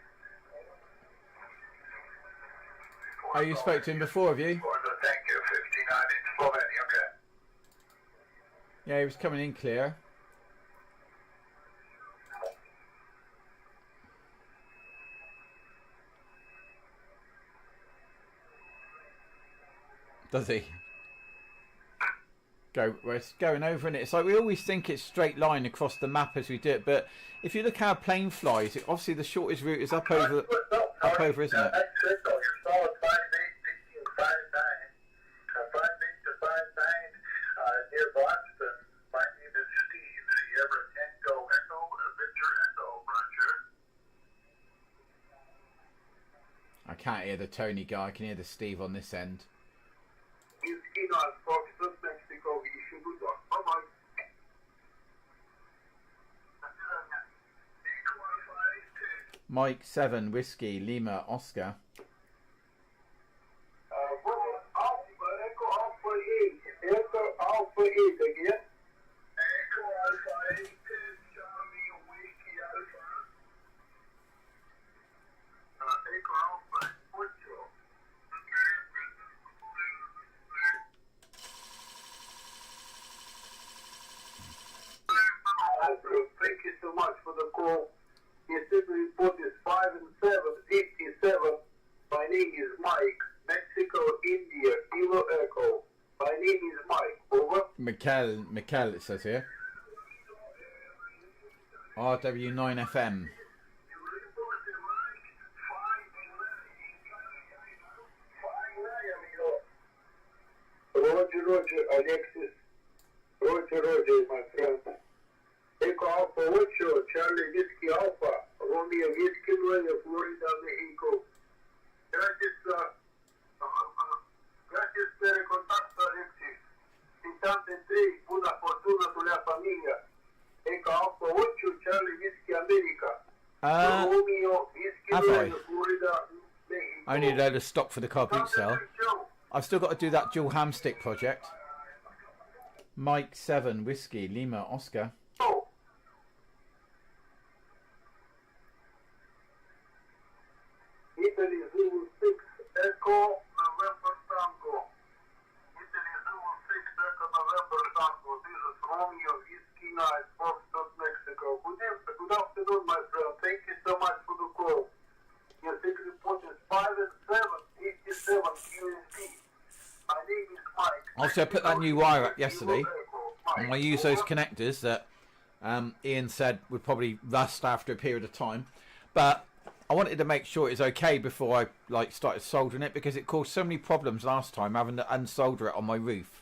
Oh, you spoke to him before, have you? Thank you, 59 in Slovenia, okay. Yeah, he was coming in clear. Does he? Well, it's going over, and it's like we always think it's straight line across the map as we do it, but if you look how a plane flies, obviously the shortest route is up over, isn't it? I can't hear the Tony guy. I can hear the Steve on this end. Mike 7 Whiskey Lima Oscar. Echo Alpha 8 again. Echo Alpha 8 Charlie Whiskey Alpha. thank you so much for the call. Your signal report is 5787. My name is Mike, Mexico, India, Kilo Echo. My name is Mike, over. Mikel, it says here. RW9FM. Roger, Alexis. Roger, my friend. Echo Alpha 8, Charlie Whiskey Alpha, Romeo Whiskey 9, Florida, México. Gracias per il contatto, Alexis. In tante tre, buona fortuna sulla famiglia. Echo Alpha 8, Charlie Whiskey America. Romeo Whiskey 9, Florida, México. I need a load of stock for the car boot sale. I've still got to do that dual ham stick project. Mike 7 Whiskey Lima Oscar. Italy Zulu 6 Echo November Tango. Italy Zulu 6 Echo November Tango. This is Romeo Whiskey 9 Foxtrot, Mexico. Good afternoon, my friend. Thank you so much for the call. Your ticket report is 5787 QSP. My name is Mike. Also, I put that new wire up yesterday, and I use those connectors that Ian said would probably rust after a period of time. But I wanted to make sure it was okay before I started soldering it, because it caused so many problems last time having to unsolder it on my roof.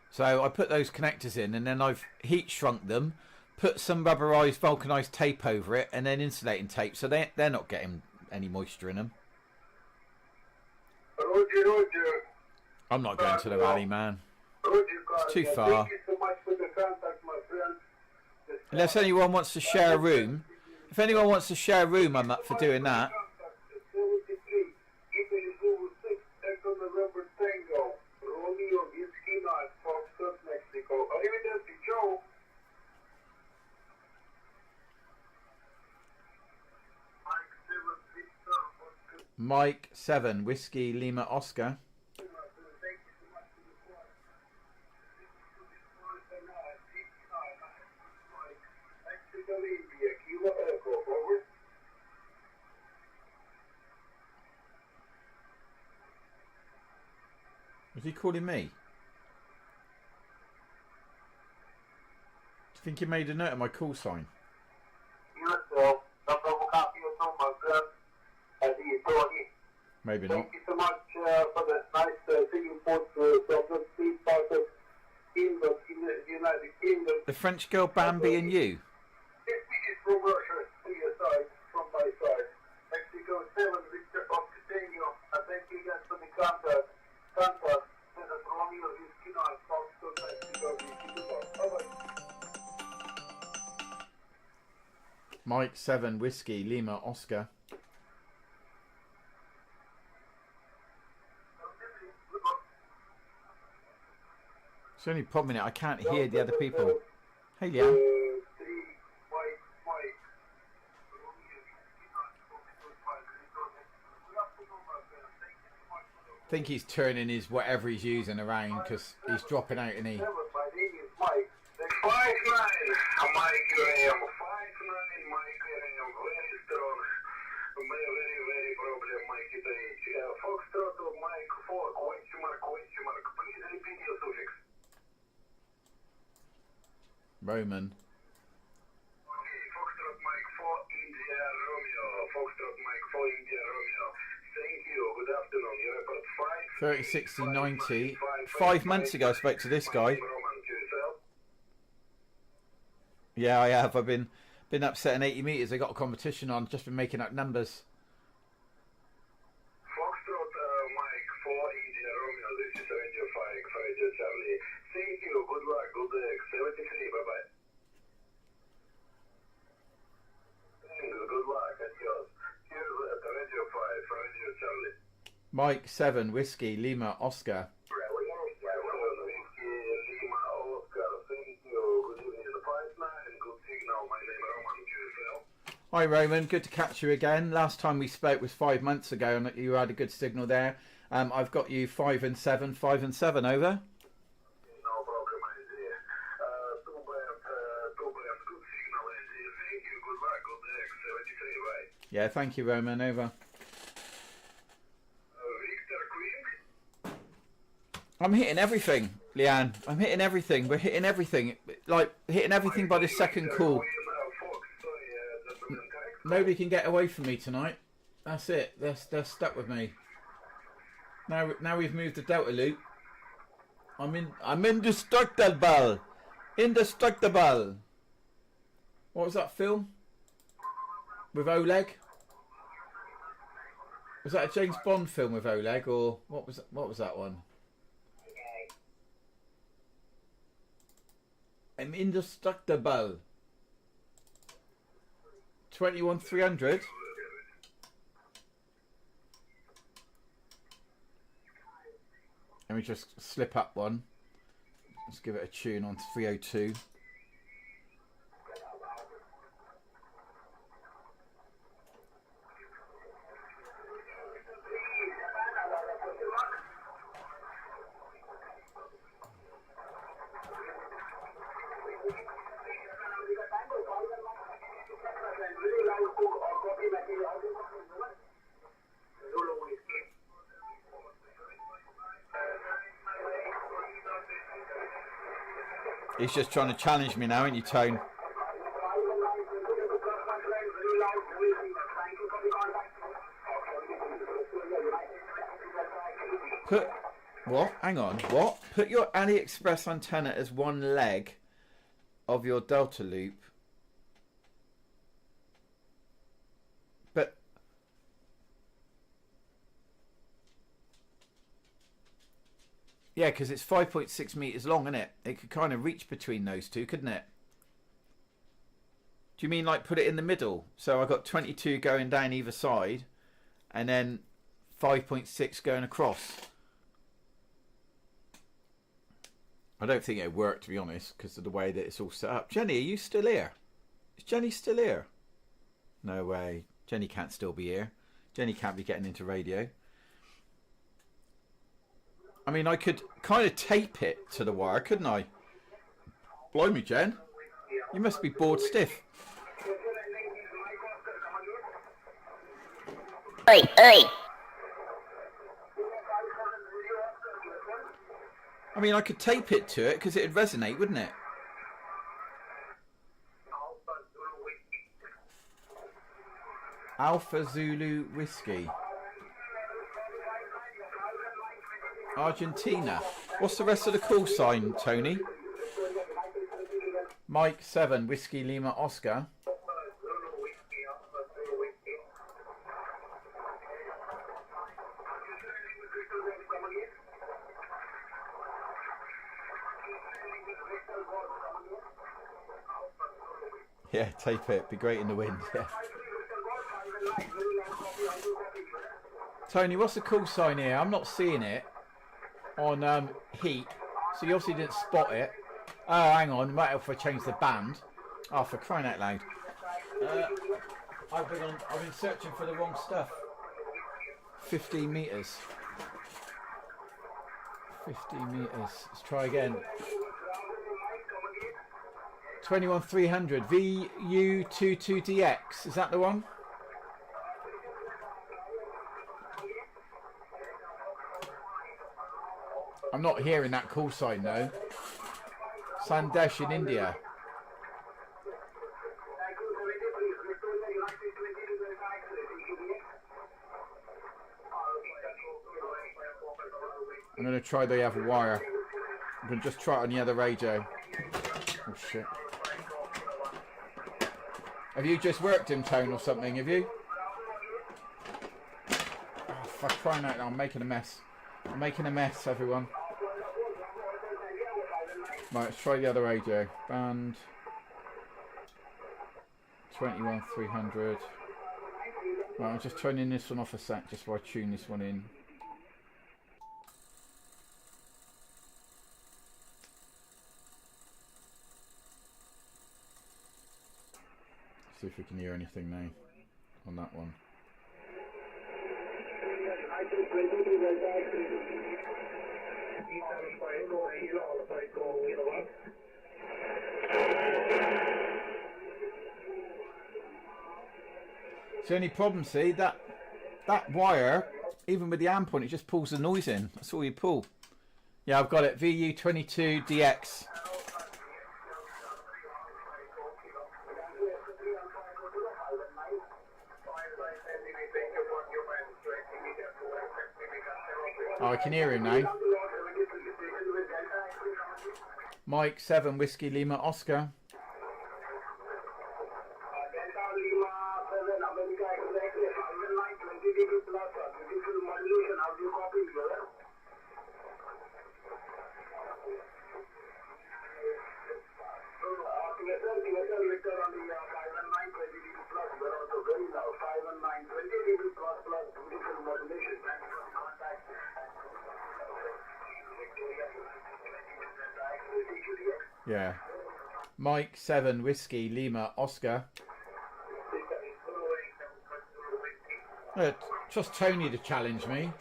So I put those connectors in, and then I've heat shrunk them, put some rubberized vulcanized tape over it, and then insulating tape, so they're not getting any moisture in them. Roger. I'm not going to the rally, man. It's too far. Thank you so much for the contact, my friend. Unless anyone wants to share a room. If anyone wants to share a room, I'm up for doing that. 73, Italy Zulu 6 Echo November Tango, Romeo Whiskey 9 Foxtrot, Mexico. Arrivederci, ciao. Mike 7 Whiskey Lima Oscar. Was he calling me? Do you think he made a note of my call sign? Maybe not. Thank you so much for the nice singing report from the street part of England, in the United Kingdom. The French girl Bambi and you? This is from Russia, to your side, from my side. Mexico 7, Victor Oscar Tango. I thank you guys for the contact. This is Romeo Whiskey 9 Foxtrot, Mexico. Bye-bye. Mike 7 Whiskey Lima Oscar. It's the only problem in it, I can't hear the other people. Hey, Leanne. I think he's turning his whatever he's using around because he's dropping out, and he. My name is Mike. 5'9", Mike Graham. 5'9", Mike Graham. Very strong. Very problem, Mike. Foxtrot, Mike 4, question mark. Please repeat your suffix. Roman. Okay, Foxtrot, Mike 4, India, Romeo. Foxtrot, Mike 4, India, Romeo. Thank you. Good afternoon. You report 30, 60, 90. 5 months ago I spoke to this guy. Yeah, I have. I've been upsetting 80 metres. I got a competition on. Just been making up numbers. Foxtrot, Mike 4, India, Romeo. This is Radio 5, Radio Charlie. Thank you. Good luck. Good day. 73. Bye-bye. Good luck. Adios. Here's Radio 5, Radio Charlie. Mike 7 Whiskey Lima Oscar. Hi Roman, good to catch you again. Last time we spoke was 5 months ago and you had a good signal there. I've got you 5 and 7, 5 and 7, over. No problem, my dear. 2 BF Yeah, thank you, Roman. Over. I'm hitting everything, Leanne. I'm hitting everything. We're hitting everything. Like, hitting everything by the second call. Nobody can get away from me tonight. That's it. They're stuck with me. Now we've moved the Delta loop. I'm indestructible. Indestructible. What was that film? With Oleg? Was that a James Bond film with Oleg, or what was that one? I'm indestructible. 21,300. Let me just slip up one. Let's give it a tune on 302. He's just trying to challenge me now, ain't you, Tone? What? Hang on. What? Put your AliExpress antenna as one leg of your Delta loop. But yeah, because it's 5.6 meters long, isn't it? It could kind of reach between those two, couldn't it? Do you mean like put it in the middle? So I got 22 going down either side, and then 5.6 going across. I don't think it worked, to be honest, because of the way that it's all set up. Jenny, are you still here? Is Jenny still here? No way. Jenny can't still be here. Jenny can't be getting into radio. I mean, I could kind of tape it to the wire, couldn't I? Blimey, Jen. You must be bored stiff. Oi, oi. I mean, I could tape it to it because it'd resonate, wouldn't it? Alpha Zulu Whiskey. Argentina. What's the rest of the call sign, Tony? Mike 7, Whiskey Lima Oscar. Yeah, tape it. Be great in the wind. Yeah. Tony, what's the call sign here? I'm not seeing it on heat, so you obviously didn't spot it. Oh, hang on. Might help if I change the band. Oh, for crying out loud. I've been searching for the wrong stuff. 15 meters. 15 meters. Let's try again. 21,300 VU22DX. Is that the one? I'm not hearing that call sign though. Sandesh in India. I'm going to try the other wire. I'm going to just try it on the other radio. Oh shit. Have you just worked him, Tone, or something, have you? Oh, for crying out loud, I'm making a mess. I'm making a mess, everyone. Right, let's try the other radio. Band 21,300. Right, I'm just turning this one off a sec, just while I tune this one in. See if we can hear anything now on that one. It's the only problem, see, that wire, even with the amp on, it just pulls the noise in. That's all you pull. Yeah, I've got it. VU22DX. Oh, I can hear him now. Mike 7 Whiskey Lima Oscar. Yeah. Mike 7 Whiskey Lima Oscar. Just Tony to challenge me.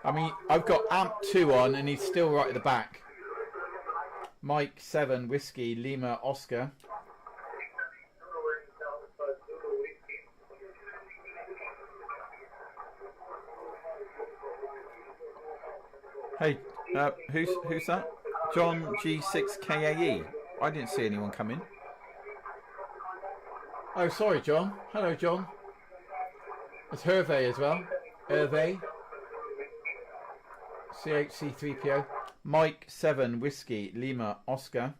I mean, I've got amp 2 on and he's still right at the back. Mike 7 Whiskey Lima Oscar. Hey, who's that? John G6KAE. I didn't see anyone come in. Oh, sorry, John. Hello, John. It's Hervé as well. Hervé. CHC3PO. Mike 7 Whiskey Lima Oscar.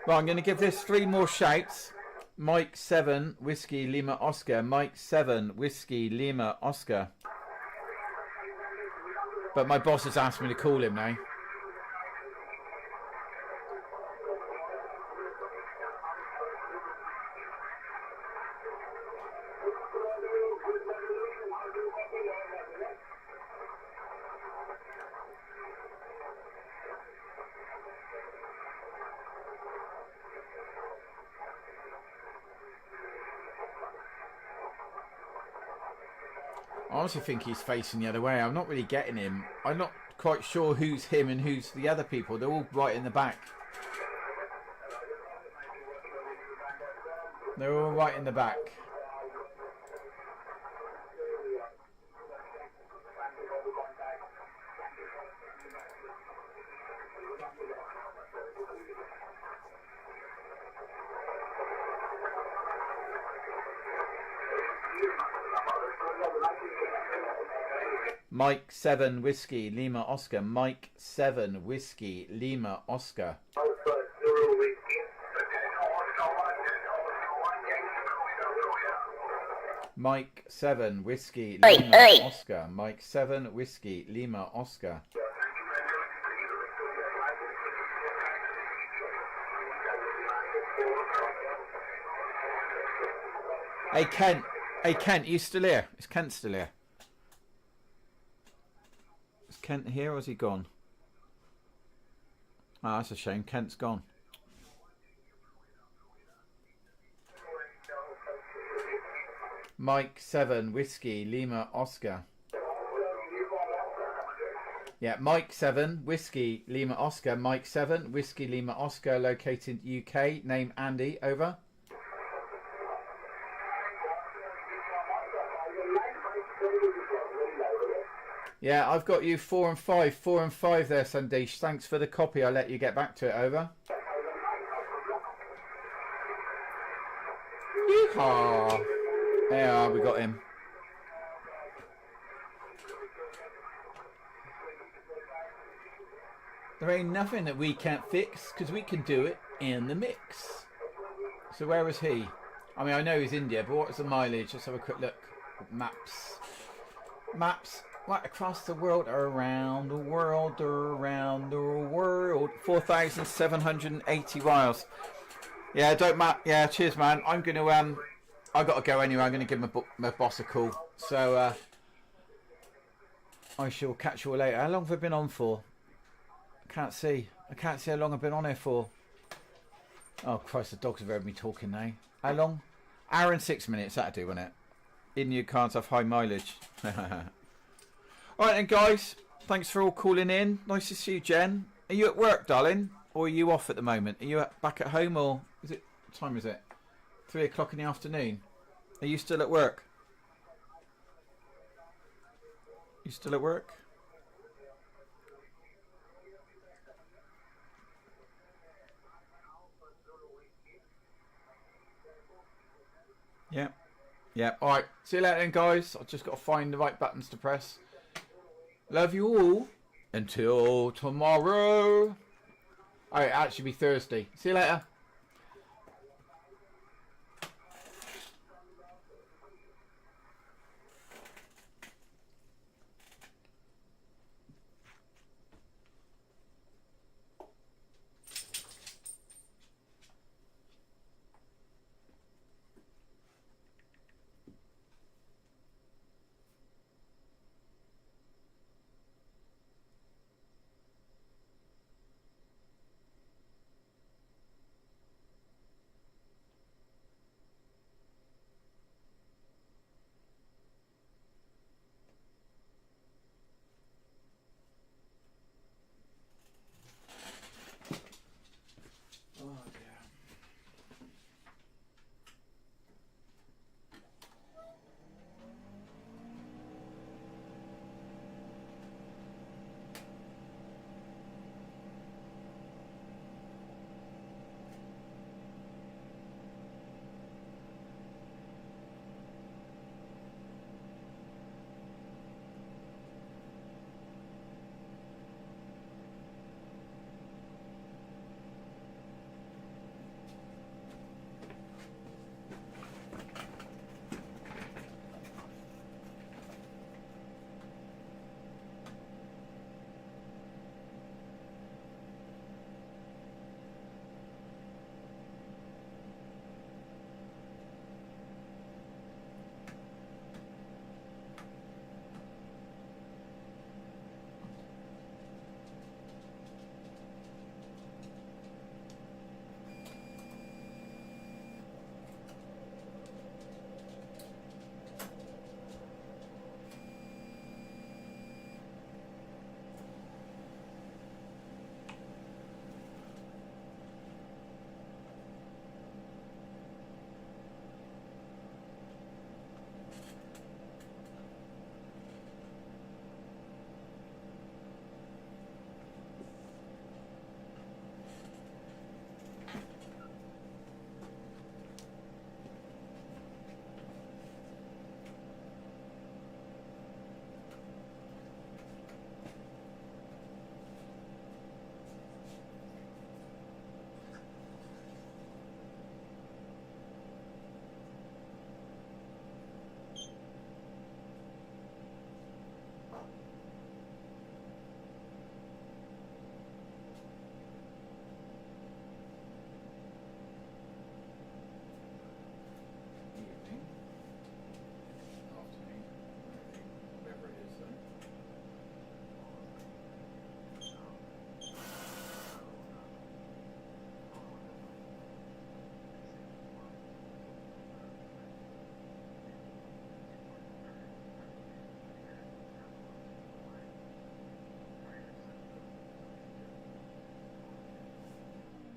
Right, I'm going to give this 3 more shouts. Mike 7 Whiskey Lima Oscar. Mike 7 Whiskey Lima Oscar. But my boss has asked me to call him now. I honestly think he's facing the other way. I'm not really getting him. I'm not quite sure who's him and who's the other people. They're all right in the back. They're all right in the back. Mike 7 Whiskey Lima Oscar. Mike 7 Whiskey Lima Oscar. Mike 7 Whiskey Lima Oscar. Mike 7 Whiskey Lima Oscar. Hey Kent. Hey Kent, you still here? Is Kent still here? Is Kent here or has he gone? Ah, that's a shame. Kent's gone. Mike 7 Whiskey Lima Oscar. Yeah, Mike 7 Whiskey Lima Oscar. Mike 7 Whiskey Lima Oscar, located UK. Name Andy. Over. Yeah, I've got you 4 and 5. 4 and 5 there, Sandesh. Thanks for the copy. I'll let you get back to it. Over. Yeehaw. There we got him. There ain't nothing that we can't fix, because we can do it in the mix. So where was he? I mean, I know he's India, but what's the mileage? Let's have a quick look. Maps. Maps. right across the world, around the world, around the world. 4,780 miles. Yeah, don't matter. Yeah, cheers, man. I'm gonna I gotta go anyway. I'm gonna give my boss a call. So I shall catch you all later. How long have I been on for? I can't see. I can't see how long I've been on here for. Oh Christ, the dogs have heard me talking now. How long? Hour and 6 minutes. That'll do, won't it? In your cars have high mileage. Alright then, guys. Thanks for all calling in. Nice to see you, Jen. Are you at work, darling? Or are you off at the moment? Are you back at home, or is it, what time is it? 3 o'clock in the afternoon. Are you still at work? You still at work? Yeah. Yeah. Alright. See you later then, guys. I've just got to find the right buttons to press. Love you all. Until tomorrow. Oh, it'll actually be Thursday. See you later.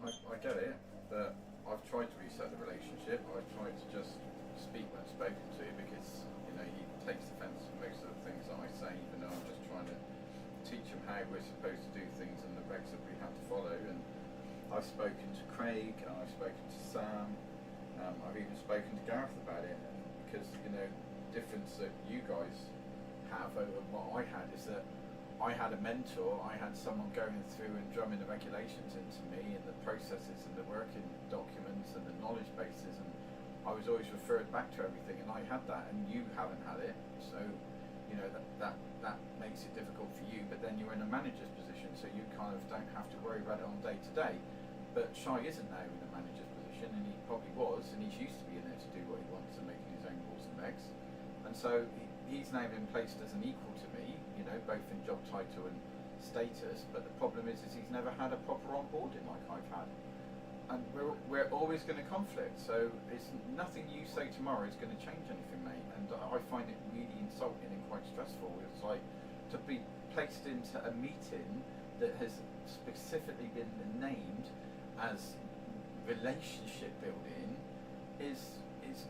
I get it, but I've tried to reset the relationship. I've tried to just speak when spoken to, because he takes offence to most of the things that I say, even though I'm just trying to teach him how we're supposed to do things and the regs that we have to follow. And I've spoken to Craig, and I've spoken to Sam, I've even spoken to Gareth about it, because the difference that you guys have over what I had is that I had a mentor, I had someone going through and drumming the regulations into me, and the processes and the working documents and the knowledge bases, and I was always referred back to everything, and I had that, and you haven't had it. So you know, that makes it difficult for you. But then you're in a manager's position, so you kind of don't have to worry about it on day to day. But Shai isn't now in a manager's position, and he probably was, and he's used to being there to do what he wants and making his own rules and regs. And so he's now been placed as an equal to me, you know, both in job title and status. But the problem is he's never had a proper onboarding like I've had. And we're always going to conflict, so it's nothing you say tomorrow is going to change anything, mate. And I find it really insulting and quite stressful. It's like to be placed into a meeting that has specifically been named as relationship building is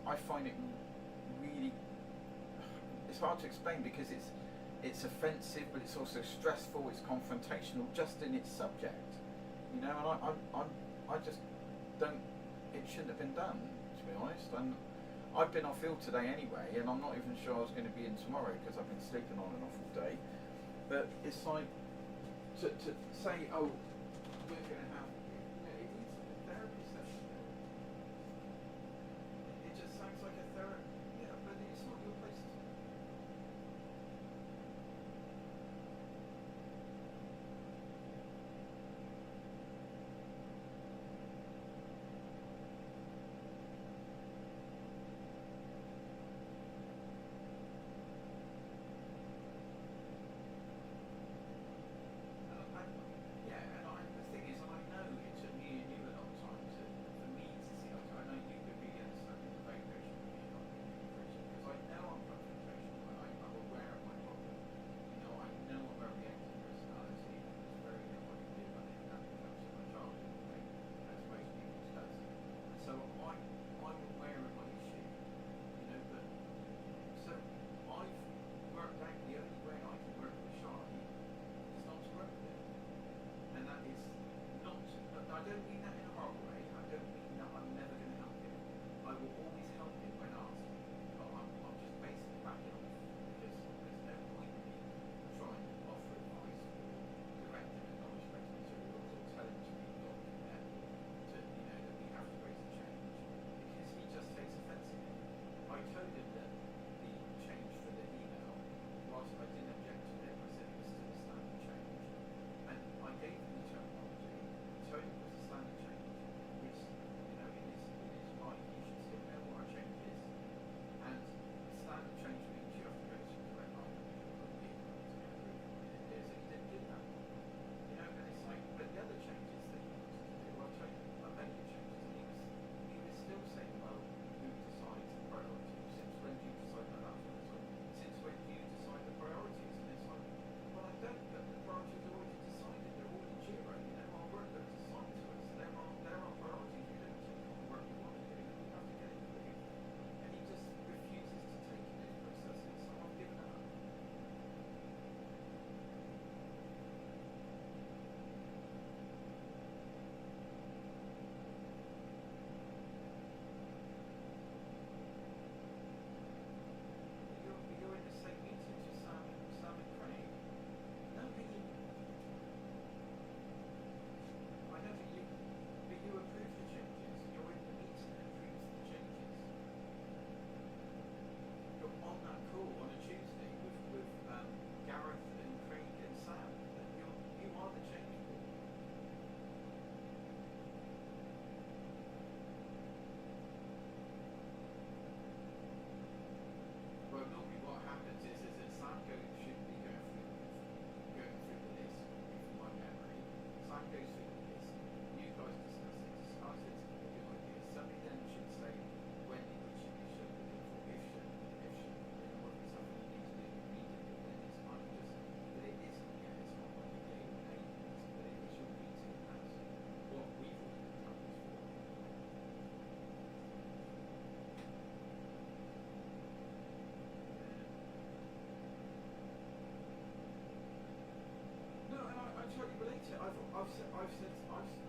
I find it really, it's hard to explain because it's offensive, but it's also stressful. It's confrontational just in its subject, you know. And I just don't. It shouldn't have been done, to be honest. And I've been off ill today anyway, and I'm not even sure I was going to be in tomorrow because I've been sleeping on and off all day. But it's like to say, oh, we're going to have. It needs a therapy session. It just sounds like a therapy. Yeah, but it's not your place to.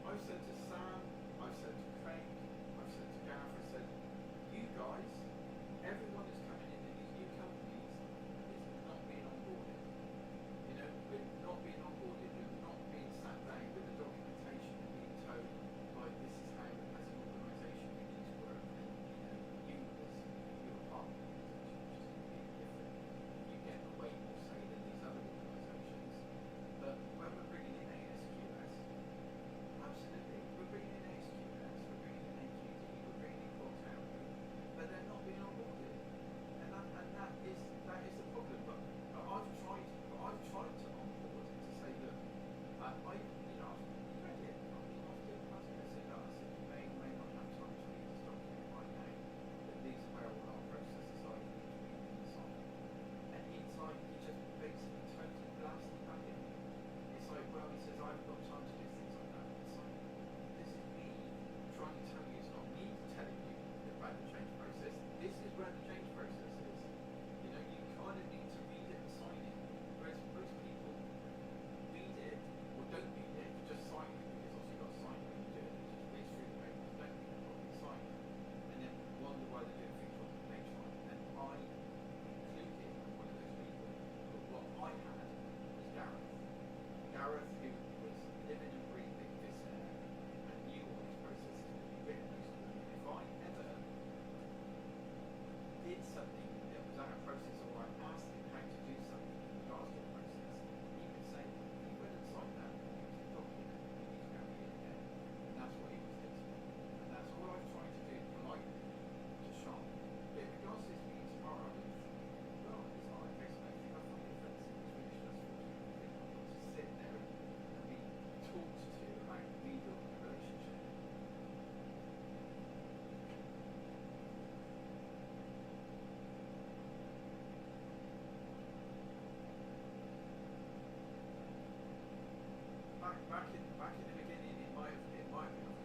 I've said to Sam, I've said to Craig, I've said to Gareth, I said, you guys, everyone who's coming in these new companies is not being onboarded. You know, we're not being onboarded, we're not being sat down with the documentation and being told, like, this is how, as an organisation, we need to work. And, you know, you as your part of the organisation, which is completely different. You get away back in the beginning, it might have been a